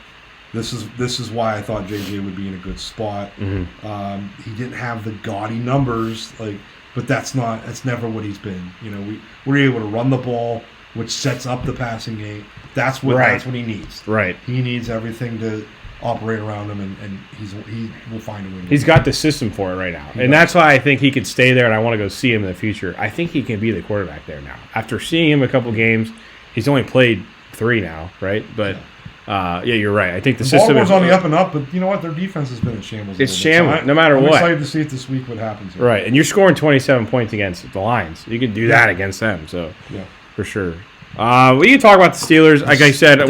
This is why I thought JJ would be in a good spot. Mm-hmm. He didn't have the gaudy numbers, but that's never what he's been. You know, we're able to run the ball, which sets up the passing game. That's what he needs. Right. He needs everything to operate around him, and he will find a way. He's got the system for it right now, and that's why I think he could stay there. And I want to go see him in the future. I think he can be the quarterback there now. After seeing him a couple games, he's only played 3 now, right? But. You're right. I think the system is on the up and up, but you know what? Their defense has been in shambles. It's shambles, no matter what. I'm excited to see it this week. What happens? Here. Right, and you're scoring 27 points against the Lions. You can do that against them, so for sure. We can talk about the Steelers. Like I said,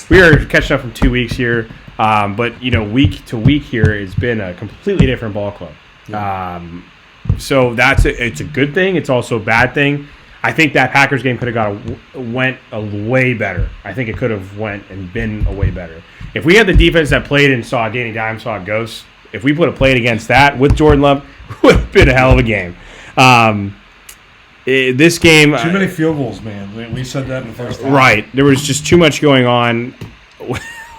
we are catching up from 2 weeks here, but week to week here, it's been a completely different ball club. Yeah. So it's a good thing. It's also a bad thing. I think that Packers game could have went a way better. I think it could have went and been a way better. If we had the defense that played and saw Danny Dimes, saw Ghosts, if we would have played against that with Jordan Love, it would have been a hell of a game. This game... Too many field goals, man. We said that in the first half. Right. There was just too much going on.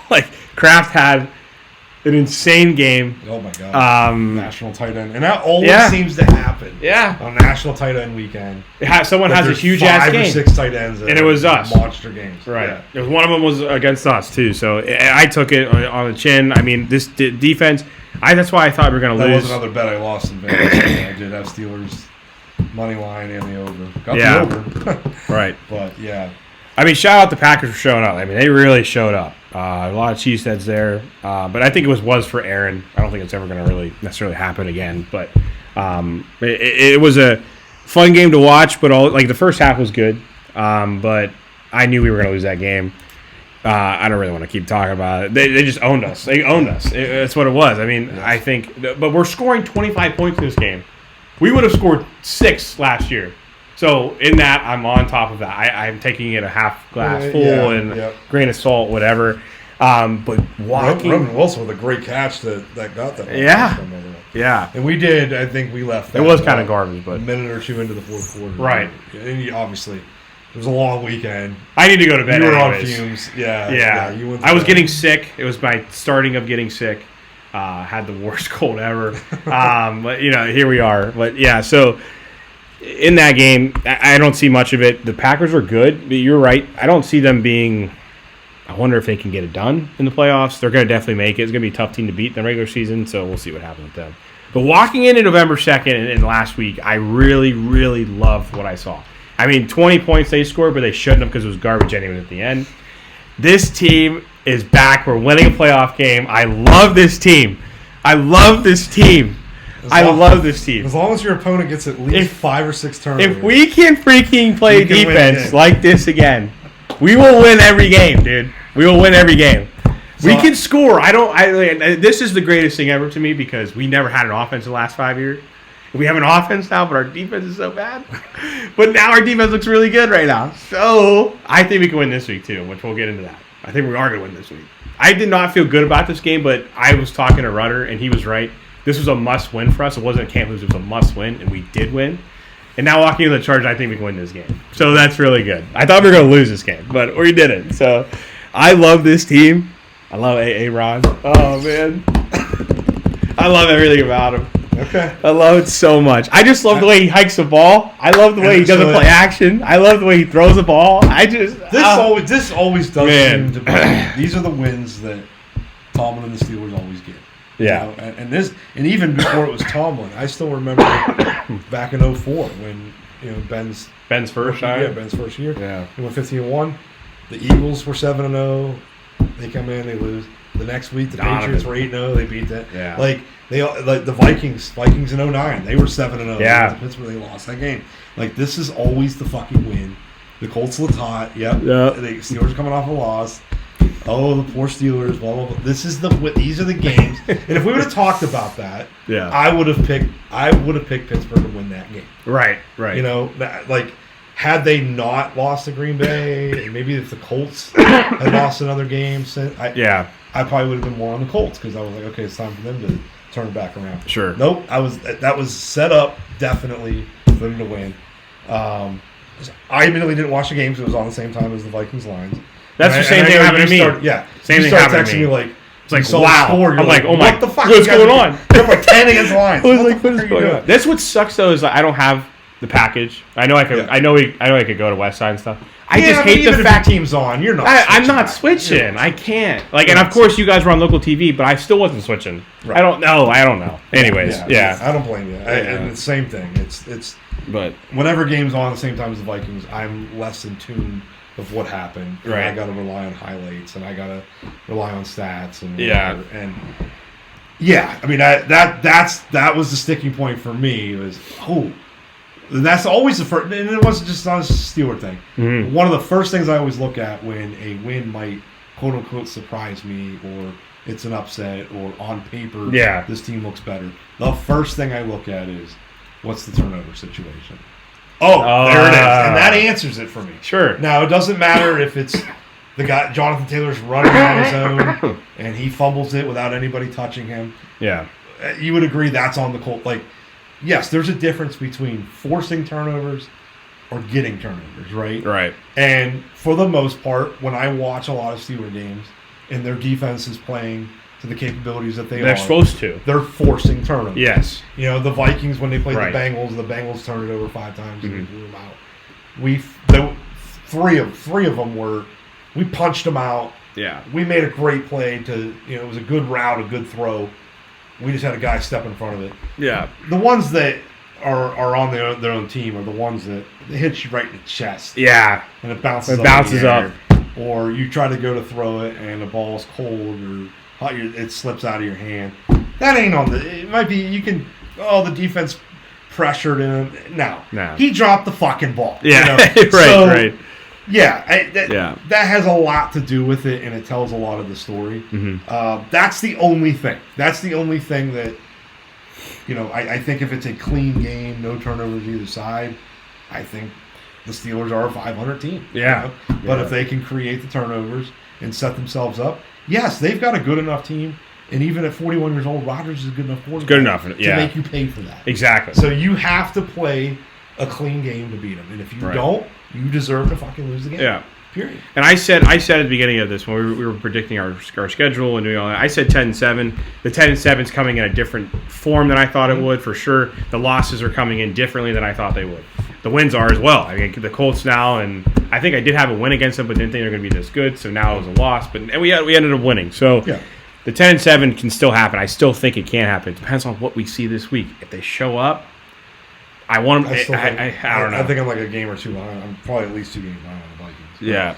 Like, Kraft had an insane game. Oh, my God. National tight end. And that always seems to happen. Yeah. On National Tight End Weekend. Someone has a huge-ass game. 5 or 6 tight ends. And it was us. Monster games. Right. Yeah. One of them was against us, too. So I took it on the chin. I mean, this defense, that's why I thought we were going to lose. That was another bet I lost in Vegas. I did have Steelers money line and the over. Got the over. Right. But, yeah. I mean, shout out the Packers for showing up. I mean, they really showed up. A lot of cheeseheads there. But I think it was for Aaron. I don't think it's ever going to really necessarily happen again. But it was a fun game to watch. But the first half was good. But I knew we were going to lose that game. I don't really want to keep talking about it. They just owned us. They owned us. That's what it was. I mean, I think. But we're scoring 25 points in this game. We would have scored 6 last year. So in that, I'm on top of that. I'm taking it a half glass full and a grain of salt, whatever. But walking, Roman Wilson with a great catch that got that. Yeah. And we did. I think we left. It was kind of garbage, but a minute or two into the fourth quarter, right? And obviously, It was a long weekend. I need to go to bed. You were anyways. on fumes. Yeah. You went I was getting sick. It was my starting of getting sick. Had the worst cold ever. But here we are. But yeah, so in that game, I don't see much of it. The Packers are good, but you're right. I don't see them being. I wonder if they can get it done in the playoffs. They're going to definitely make it. It's going to be a tough team to beat in the regular season, so we'll see what happens with them. But walking into November 2nd and last week, I really, really loved what I saw. I mean, 20 points they scored, but they shouldn't have because it was garbage anyway at the end. This team is back. We're winning a playoff game. I love this team. I love this team. Love this team. As long as your opponent gets at least 5 or 6 turnovers. If we can freaking play defense like this again, we will win every game, dude. We will win every game. We can score. This is the greatest thing ever to me because we never had an offense in the last 5 years. We have an offense now, but our defense is so bad. But now our defense looks really good right now. So I think we can win this week too, which we'll get into that. I think we are going to win this week. I did not feel good about this game, but I was talking to Rudder, and he was right. This was a must-win for us. It wasn't a can't lose. It was a must-win, and we did win. And now walking into the Chargers, I think we can win this game. So that's really good. I thought we were going to lose this game, but we didn't. So I love this team. I love A-Ron. Oh, man. I love everything about him. Okay. I love it so much. I just love the way he hikes the ball. I love the way he doesn't play action. I love the way he throws the ball. This always does seem to be. These are the wins that Tomlin and the Steelers always get. Yeah. And even before it was Tomlin, I still remember back in 2004 when Ben's first year. Yeah, Ben's first year. Yeah. He went 15-1. The Eagles were 7-0. They come in, they lose. The next week, the Patriots were 8-0. They beat that. Yeah. Like the Vikings in 2009, they were 7-0. Yeah. Pittsburgh, they lost that game. Like, this is always the fucking win. The Colts looked hot. Yep. The Steelers are coming off a loss. Oh, the poor Steelers. Blah blah blah. These are the games. And if we would have talked about that, I would have picked Pittsburgh to win that game. Right. Had they not lost to Green Bay, and maybe if the Colts had lost another game, I probably would have been more on the Colts because I was like, okay, it's time for them to turn it back around. Sure. Nope. That was set up definitely for them to win. I admittedly didn't watch the game because it was on the same time as the Vikings Lions. That's the same thing happened to me. Same thing happened to me. Like, it's like, wow. I'm like, oh my, what the fuck? What's going on? You're like 10 against the Lions. What is going on? That's what sucks though is I don't have the package. I know I could. Yeah. I know I could go to West Side and stuff. I just hate the fact team's on. You're not. I'm not switching. I can't. And of course you guys were on local TV, but I still wasn't switching. Right. I don't know. Anyways, I don't blame you. And it's the same thing. It's. But whenever game's on at the same time as the Vikings, I'm less in tune of what happened. Right. I got to rely on highlights and I got to rely on stats and whatever. And I mean that was the sticking point for me. Was that's always the first, and it wasn't just not a Steeler thing. Mm-hmm. One of the first things I always look at when a win might quote unquote surprise me, or it's an upset, or on paper this team looks better. The first thing I look at is what's the turnover situation. Oh, there it is, and that answers it for me. Sure. Now it doesn't matter if it's the guy Jonathan Taylor's running on his own and he fumbles it without anybody touching him. Yeah, you would agree that's on the Colt. Like, yes, there's a difference between forcing turnovers or getting turnovers, right? Right. And for the most part, when I watch a lot of Steeler games and their defense is playing to the capabilities that they're supposed to, they're forcing turnovers. Yes. The Vikings, when they played the Bengals turned it over 5 times and they blew them out. Three of them were, we punched them out. Yeah. We made a great play it was a good route, a good throw. We just had a guy step in front of it. Yeah. The ones that are on their own team are the ones that hit you right in the chest. Yeah. And it bounces up. Or you try to go to throw it and the ball's cold or it slips out of your hand. That ain't on it might be, the defense pressured him. No. He dropped the fucking ball. Yeah. Right. Yeah, that has a lot to do with it, and it tells a lot of the story. Mm-hmm. That's the only thing. That's the only thing that, I think if it's a clean game, no turnovers either side, I think the Steelers are a 500 team. Yeah. But if they can create the turnovers and set themselves up, yes, they've got a good enough team. And even at 41 years old, Rodgers is a good enough quarterback. Good enough, to make you pay for that. Exactly. So you have to play a clean game to beat them. And if you don't, You deserve to fucking lose the game. Yeah. Period. And I said at the beginning of this when we were predicting our schedule and doing all that, I said 10-7. The 10-7 is coming in a different form than I thought it would, for sure. The losses are coming in differently than I thought they would. The wins are as well. I mean, the Colts now, and I think I did have a win against them, but didn't think they were going to be this good. So now it was a loss, but we ended up winning. So the 10-7 can still happen. I still think it can happen. It depends on what we see this week. If they show up, I want them. I don't know. I think I'm like a game or two behind. I'm probably at least 2 games behind on the Vikings. Yeah.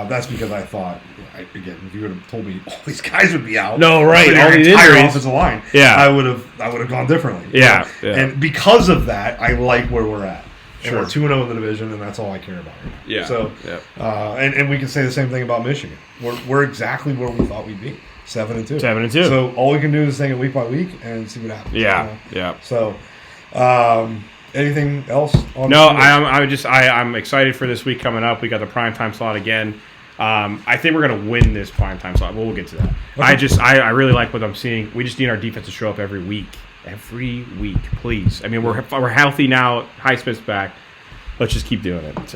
That's because I thought, again, if you would have told me all these guys would be out, no, right, all the entire offensive line, I would have gone differently. Yeah, and because of that, I like where we're at. And we're 2-0 in the division, and that's all I care about right now. Yeah. So, and we can say the same thing about Michigan. We're exactly where we thought we'd be, 7-2. 7-2. So all we can do is take it week by week and see what happens. Yeah. So, anything else? No, I'm excited for this week coming up. We got the primetime slot again. I think we're going to win this primetime slot. We'll get to that. Okay. I really like what I'm seeing. We just need our defense to show up every week. Every week, please. I mean, we're healthy now. Highsmith's back. Let's just keep doing it.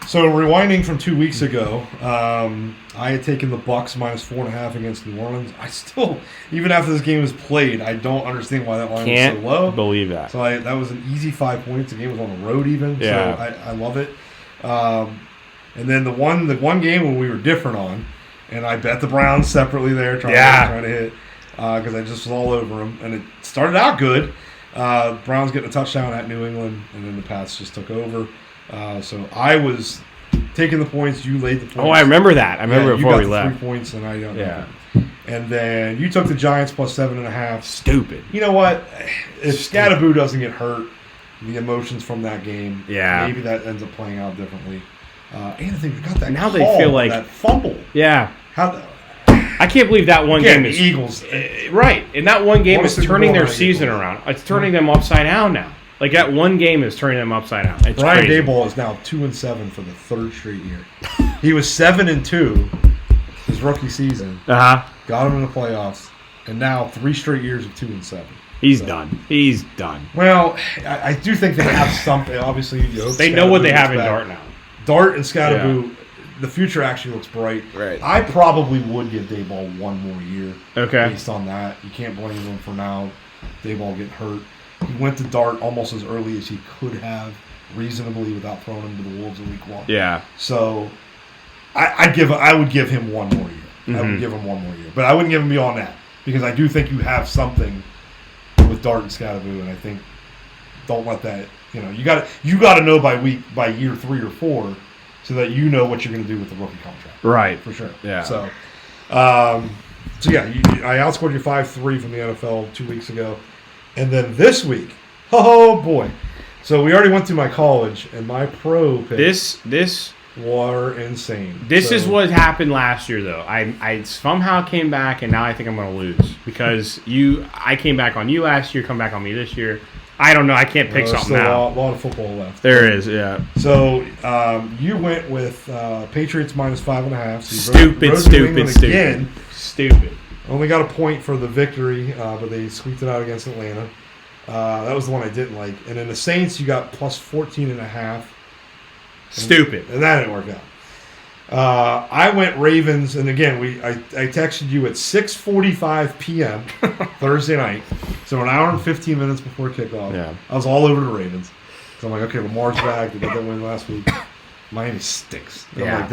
So rewinding from 2 weeks ago, I had taken the Bucks -4.5 against New Orleans. I still, even after this game was played, I don't understand why that line was so low. Can't believe that. So that was an easy 5 points. The game was on the road even. Yeah. So I love it. And then the one game when we were different on, and I bet the Browns separately there, trying to hit, because I just was all over them. And it started out good. Browns getting a touchdown at New England, and then the Pats just took over. So I was taking the points. You laid the points. Oh, I remember that. I remember before we left. 3 points, and I don't know. Yeah. And then you took the Giants +7.5. Stupid. You know what? If Scatterboo doesn't get hurt, the emotions from that game, maybe that ends up playing out differently. And I think we got that. Now they feel like that fumble. Yeah. I can't believe that one game is Eagles. Right, and that one game is turning their season around. It's turning them upside down now. Like that one game is turning them upside down. It's Brian crazy. Daboll is now 2-7 for the 3rd straight year. He was 7-2 his rookie season. Got him in the playoffs, and now 3 straight years of 2-7. He's done. He's done. Well, I do think they have something. Obviously, they know what they have in Dart now. Dart and Scatterboo. The future actually looks bright. Right. I probably would give Daboll 1 more year. Okay. Based on that, you can't blame him for now. Daboll getting hurt. He went to Dart almost as early as he could have, reasonably, without throwing him to the Wolves in week 1. Yeah. So, I would give him 1 more year. Mm-hmm. I would give him 1 more year, but I wouldn't give him beyond that because I do think you have something with Dart and Scatterboo, and I think don't let that. You got to know by year 3 or 4. So that you know what you're going to do with the rookie contract. Right. For sure. Yeah. So I outscored you 5-3 from the NFL 2 weeks ago. And then this week, oh boy. So we already went through my college and my pro picks. This were insane. This is what happened last year, though. I somehow came back, and now I think I'm going to lose. Because I came back on you last year, come back on me this year. I don't know. I can't pick something now. A lot of football left. There is, yeah. So you went with Patriots -5.5. So Stupid. Only got a point for the victory, but they squeaked it out against Atlanta. That was the one I didn't like. And then the Saints, you got +14.5. Stupid. And that didn't work out. I went Ravens, and again, I texted you at 6:45 p.m. Thursday night, so an hour and 15 minutes before kickoff. Yeah. I was all over the Ravens. So I'm like, okay, Lamar's back. They got that win last week. Miami stinks. I'm like,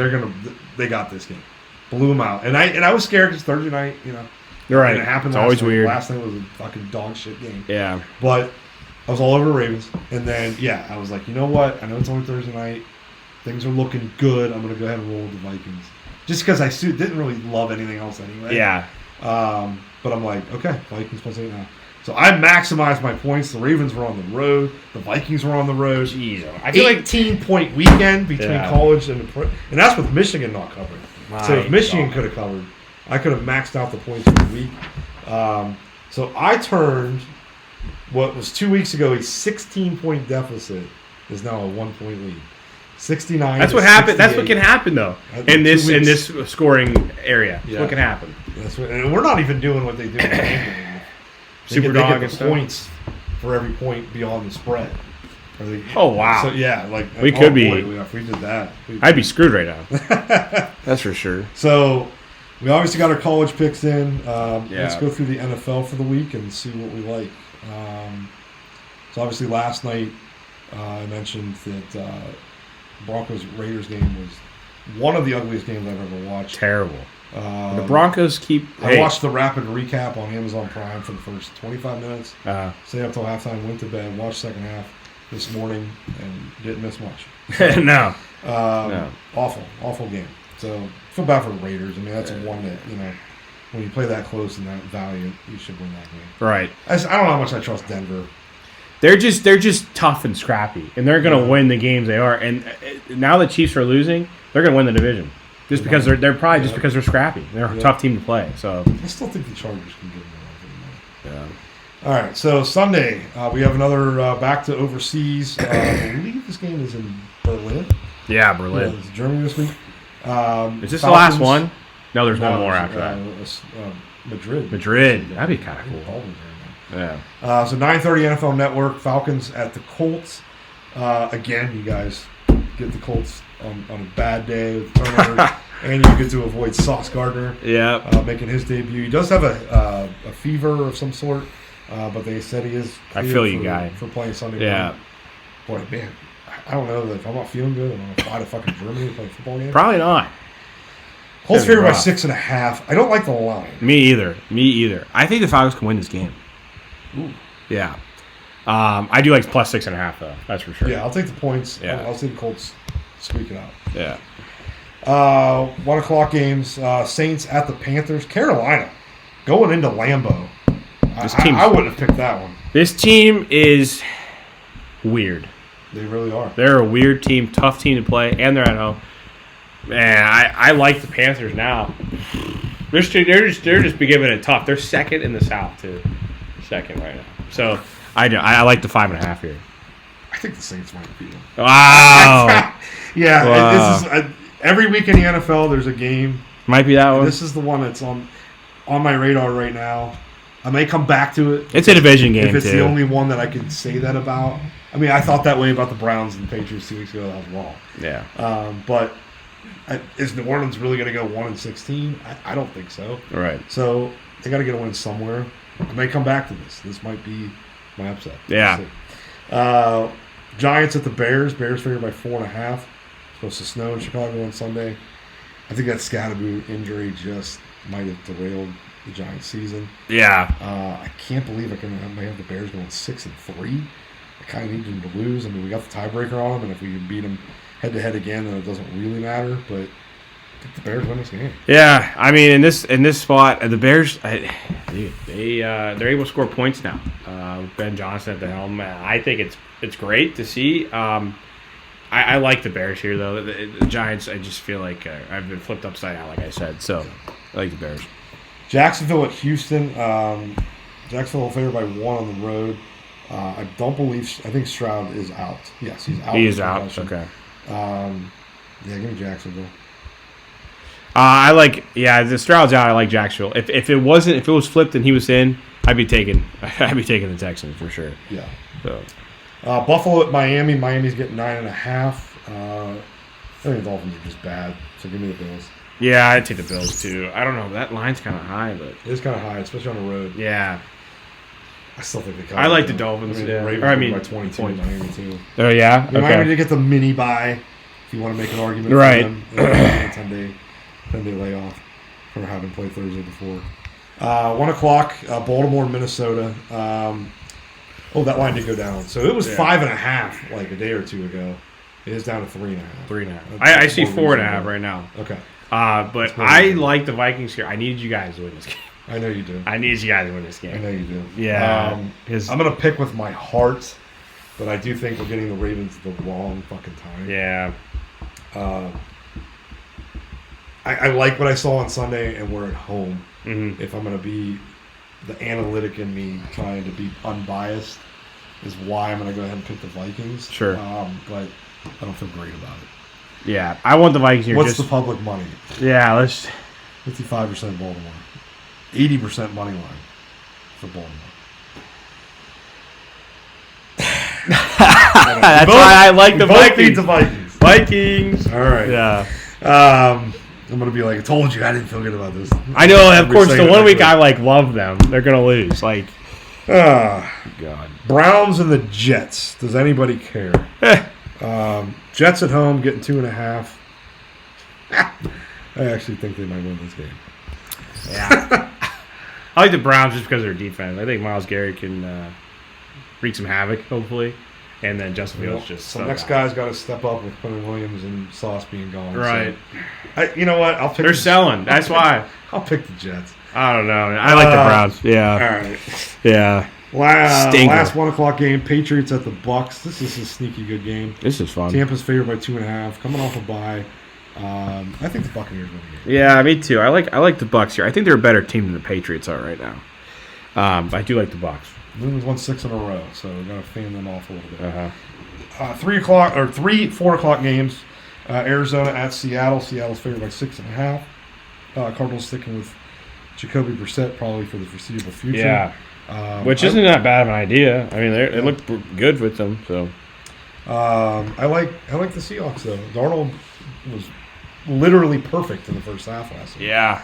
they got this game. Blew them out, and I was scared because Thursday night, You're right. And it happened. It's always weird. Last night was a fucking dog shit game. Yeah. But I was all over the Ravens, and then I was like, you know what? I know it's only Thursday night. Things are looking good. I'm going to go ahead and roll with the Vikings. Just because I didn't really love anything else anyway. Yeah. But I'm like, okay, Vikings +8 now. So I maximized my points. The Ravens were on the road. The Vikings were on the road. Jeez. I feel 18-point weekend between college and and that's with Michigan not covering. So if Michigan could have covered, I could have maxed out the points for the week. So I turned what was 2 weeks ago a 16-point deficit is now a 1-point lead. 69. That's what happened. That's what can happen though in this scoring area. That's what can happen. And we're not even doing what they do. Super dog and points for every point beyond the spread. Oh, wow. So yeah, like we could be. If we did that, I'd be screwed right now. That's for sure. So we obviously got our college picks in. Yeah. Let's go through the NFL for the week and see what we like. So obviously last night I mentioned that Broncos Raiders game was one of the ugliest games I've ever watched. Terrible. The Broncos keep. I watched the rapid recap on Amazon Prime for the first 25 minutes. Stayed up till halftime, went to bed, watched second half this morning, and didn't miss much. No. Awful game. So feel bad for the Raiders. I mean, that's one that when you play that close and that value, you should win that game. Right. I don't know how much I trust Denver. They're just tough and scrappy, and they're going to win the games they are. And now the Chiefs are losing, they're going to win the division. Just because they're probably just because they're scrappy. They're a tough team to play. So I still think the Chargers can give them a run. Yeah. All right. So Sunday we have another back to overseas. I believe this game is in Berlin. Yeah, Berlin. It's Germany this week. Is this Falcons, the last one? No, there's one more after that. Madrid. That'd be kind of cool. Yeah. So 9:30 NFL Network. Falcons at the Colts. Again, you guys get the Colts on a bad day with turnovers, and you get to avoid Sauce Gardner. Yeah. Making his debut. He does have a fever of some sort, but they said he is. I feel you, guy. For playing Sunday. Yeah. Boy, man, I don't know if I'm not feeling good. I'm gonna fly to fucking Germany to play a football game. Probably not. Colts favored by 6.5. I don't like the line. Me either. I think the Falcons can win this game. Ooh. Yeah. I do like plus 6.5 though. That's for sure. Yeah, I'll take the points. Yeah. I'll see the Colts squeak it out. Yeah. 1 o'clock games. Saints at the Panthers. Carolina going into Lambeau. I wouldn't have picked that one. This team is weird. They really are. They're a weird team, tough team to play, and they're at home. Man, I like the Panthers now. They're just be giving it tough. They're second in the South too. Second right now. So I like the 5.5 here. I think the Saints might beat them. Wow. Yeah. Wow. This is every week in the NFL. There's a game. Might be that one. This is the one that's on my radar right now. I may come back to it. It's a division game if it's too. The only one that I can say that about. I mean, I thought that way about the Browns and the Patriots 2 weeks ago. That was wrong. Yeah. But is New Orleans really going to go 1-16? I don't think so. Right. So they got to get a win somewhere. I may come back to this. This might be my upset. Yeah. Giants at the Bears. Bears favored by 4.5. Supposed to snow in Chicago on Sunday. I think that Scatterboot injury just might have derailed the Giants' season. Yeah. I can't believe I may have the Bears going 6-3. I kind of need them to lose. I mean, we got the tiebreaker on them, and if we can beat them head-to-head again, then it doesn't really matter. But I think the Bears win this game. Yeah, I mean, in this spot, the Bears, they're able to score points now. Ben Johnson at the helm. I think it's great to see. I like the Bears here, though. The Giants, I just feel like I've been flipped upside down, like I said. So I like the Bears. Jacksonville at Houston. Jacksonville favored by 1 on the road. I think Stroud is out. Yes, he's out. He is out. Okay. Yeah, give me Jacksonville. The Stroud's out. I like Jacksonville. If it was flipped and he was in, I'd be taking the Texans for sure. Yeah. So. Buffalo at Miami. Miami's getting 9.5. I think the Dolphins are just bad. So give me the Bills. Yeah, I'd take the Bills too. I don't know. That line's kind of high, but it is kind of high, especially on the road. Yeah. I still think they cover. I like the Dolphins. The Ravens by 22 Miami too. Oh yeah. Okay. Miami to get the mini bye. If you want to make an argument right. for them, 10-day layoff for having played Thursday before. 1 o'clock, Baltimore, Minnesota. That line did go down. So it was 5.5 like a day or two ago. It is down to 3.5. 3.5. I see 4.5 right now. Okay. But I like the Vikings here. I need you guys to win this game. I know you do. I need you guys to win this game. I know you do. Yeah. I'm going to pick with my heart, but I do think we're getting the Ravens the wrong fucking time. Yeah. I like what I saw on Sunday, and we're at home. Mm-hmm. If I'm going to be the analytic in me trying to be unbiased, is why I'm going to go ahead and pick the Vikings. Sure. But I don't feel great about it. Yeah, I want the Vikings here. What's the public money? Yeah, let's. 55% Baltimore. 80% money line for Baltimore. That's why I like the Vikings. The Vikings. Vikings. All right. Yeah. I'm gonna be like, I told you I didn't feel good about this. I know. Of course, the 1 week I love them. They're gonna lose. Like, God. Browns and the Jets. Does anybody care? Jets at home getting 2.5. I actually think they might win this game. Yeah. I like the Browns just because of their defense. I think Myles Garrett can wreak some havoc, hopefully. And then Justin Fields just... So next guy's got to step up with Quentin Williams and Sauce being gone. Right. So, you know what? I'll pick. They're selling. That's why. I'll pick the Jets. I don't know. I like the Browns. Yeah. All right. Yeah. Last 1 o'clock game, Patriots at the Bucks. This is a sneaky good game. This is fun. Tampa's favored by 2.5, coming off a bye. I think the Buccaneers win the game. Yeah, me too. I like the Bucks here. I think they're a better team than the Patriots are right now. I do like the Bucks. Newman's won 6 in a row, so we're gonna fan them off a little bit. 4 o'clock games. Arizona at Seattle. Seattle's favored by 6.5. Cardinals sticking with Jacoby Brissett probably for the foreseeable future. Yeah. Which isn't that bad of an idea. I mean, they looked good with them. So, I like the Seahawks though. Darnold was literally perfect in the first half last year. Yeah.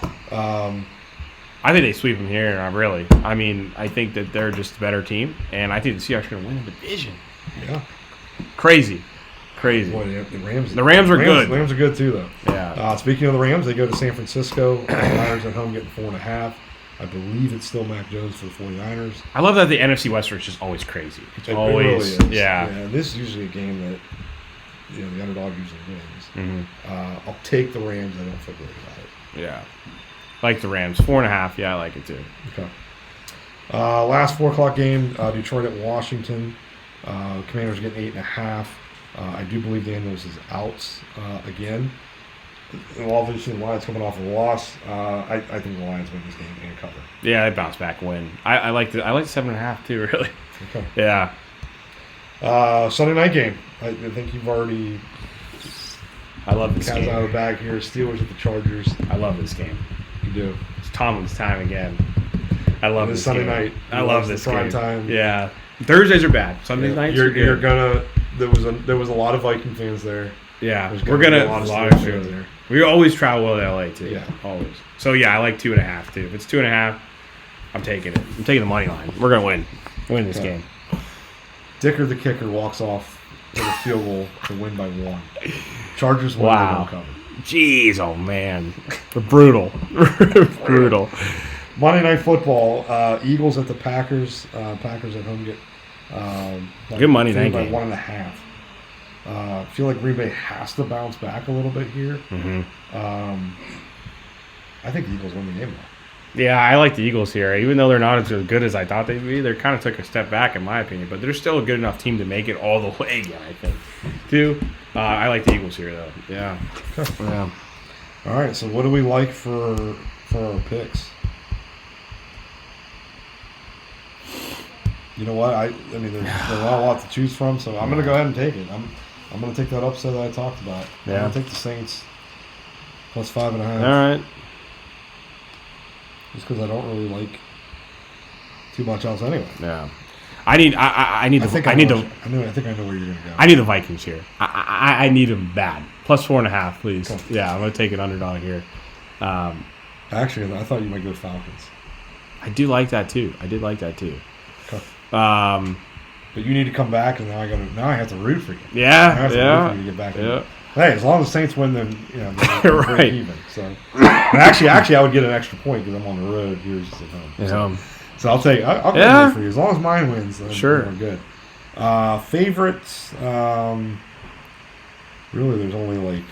I think they sweep them here. Really. I mean, I think that they're just a better team, and I think the Seahawks are going to win the division. Yeah. Crazy. Boy, the Rams. The Rams are good. The Rams are good too, though. Yeah. Speaking of the Rams, they go to San Francisco. 49ers at home getting 4.5. I believe it's still Mac Jones for the 49ers. I love that the NFC Western is just always crazy. It's always, really is. Yeah. This is usually a game that the underdog usually wins. Mm-hmm. I'll take the Rams. I don't feel great about it. Yeah. Like the Rams. 4.5. Yeah, I like it too. Okay. Last 4 o'clock game, Detroit at Washington. Commanders getting 8.5. I do believe Daniels is out again. Well, obviously, the Lions coming off a loss. I think the Lions win this game and cover. Yeah, they bounce back win. I like 7.5 too. Really. Okay. Yeah. Sunday night game. I think you've already. I love this cat's game. out of the bag here. Steelers at the Chargers. I love this game. You do. It's Tomlin's time again. I love this Sunday game. night. I love this prime game. Time. Yeah. Thursdays are bad. Sunday nights are good. You're gonna. There was a lot of Viking fans there. Yeah, There's we're gonna be a lot of live Steelers show fans there. We always travel well to LA too. Yeah, always. So yeah, I like 2.5 too. If it's 2.5, I'm taking it. I'm taking the money line. We're gonna win this game. Dicker the kicker walks off with a field goal to win by 1. Chargers win. Wow. Cover. Jeez, oh man, brutal, brutal. Monday Night Football. Eagles at the Packers. Packers at home get good Monday night by game. 1.5. I feel like Green Bay has to bounce back a little bit here. Mm-hmm. I think the Eagles win the game though. Yeah, I like the Eagles here. Even though they're not as good as I thought they'd be, they kind of took a step back in my opinion. But they're still a good enough team to make it all the way again, I think. Too. I like the Eagles here though. Yeah. Okay. Yeah. All right. So what do we like for our picks? You know what? I mean, there's not a lot to choose from, so I'm going to go ahead and take it. I'm going to take that upset that I talked about. Yeah. I'm going to take the Saints plus 5.5. All right. Just because I don't really like too much else anyway. Yeah. I think I know where you're going to go. I need the Vikings here. I need them bad. Plus 4.5, please. Okay. Yeah, I'm going to take an underdog here. Actually, I thought you might go Falcons. I do like that too. I did like that too. Okay. But you need to come back, and now I have to root for you. Yeah, I have to root for you to get back. Yeah. Hey, as long as the Saints win, then they're right. break even. So, actually, I would get an extra point because I'm on the road. Yours is at home. Yeah. So I'll go for you as long as mine wins. Then sure, we're good. Favorites. Really, there's only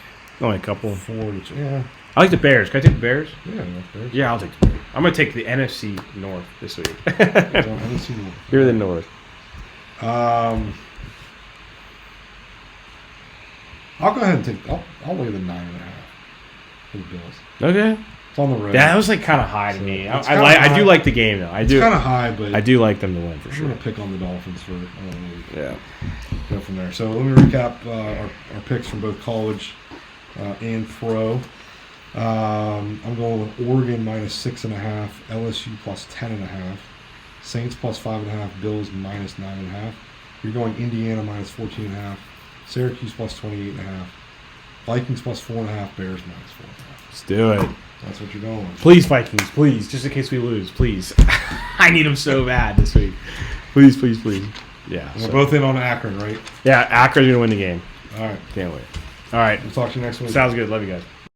a couple. 4. Yeah. I like the Bears. Can I take the Bears? Yeah, Bears. Yeah, I'll take the Bears. I'm going to take the NFC North this week. NFC North. You're the North. I'll go ahead and take. I'll lay the 9.5 for the Bills. Okay. It's on the road. Yeah, that was kind of high to me. I do like the game though. It's kind of high, but I do like them to win for sure. I'm gonna pick on the Dolphins for another week. Yeah. Go from there. So let me recap our picks from both college and pro. I'm going with Oregon minus 6.5, LSU plus 10.5, Saints plus 5.5, Bills minus 9.5. You're going Indiana minus 14.5. Syracuse plus 28.5. Vikings plus 4.5. Bears minus 4.5. Let's do it. That's what you're going with. Please, Vikings, please. Just in case we lose, please. I need them so bad this week. Please, please, please. Yeah. We're both in on Akron, right? Yeah, Akron's going to win the game. All right. Can't wait. All right. We'll talk to you next week. Sounds good. Love you guys.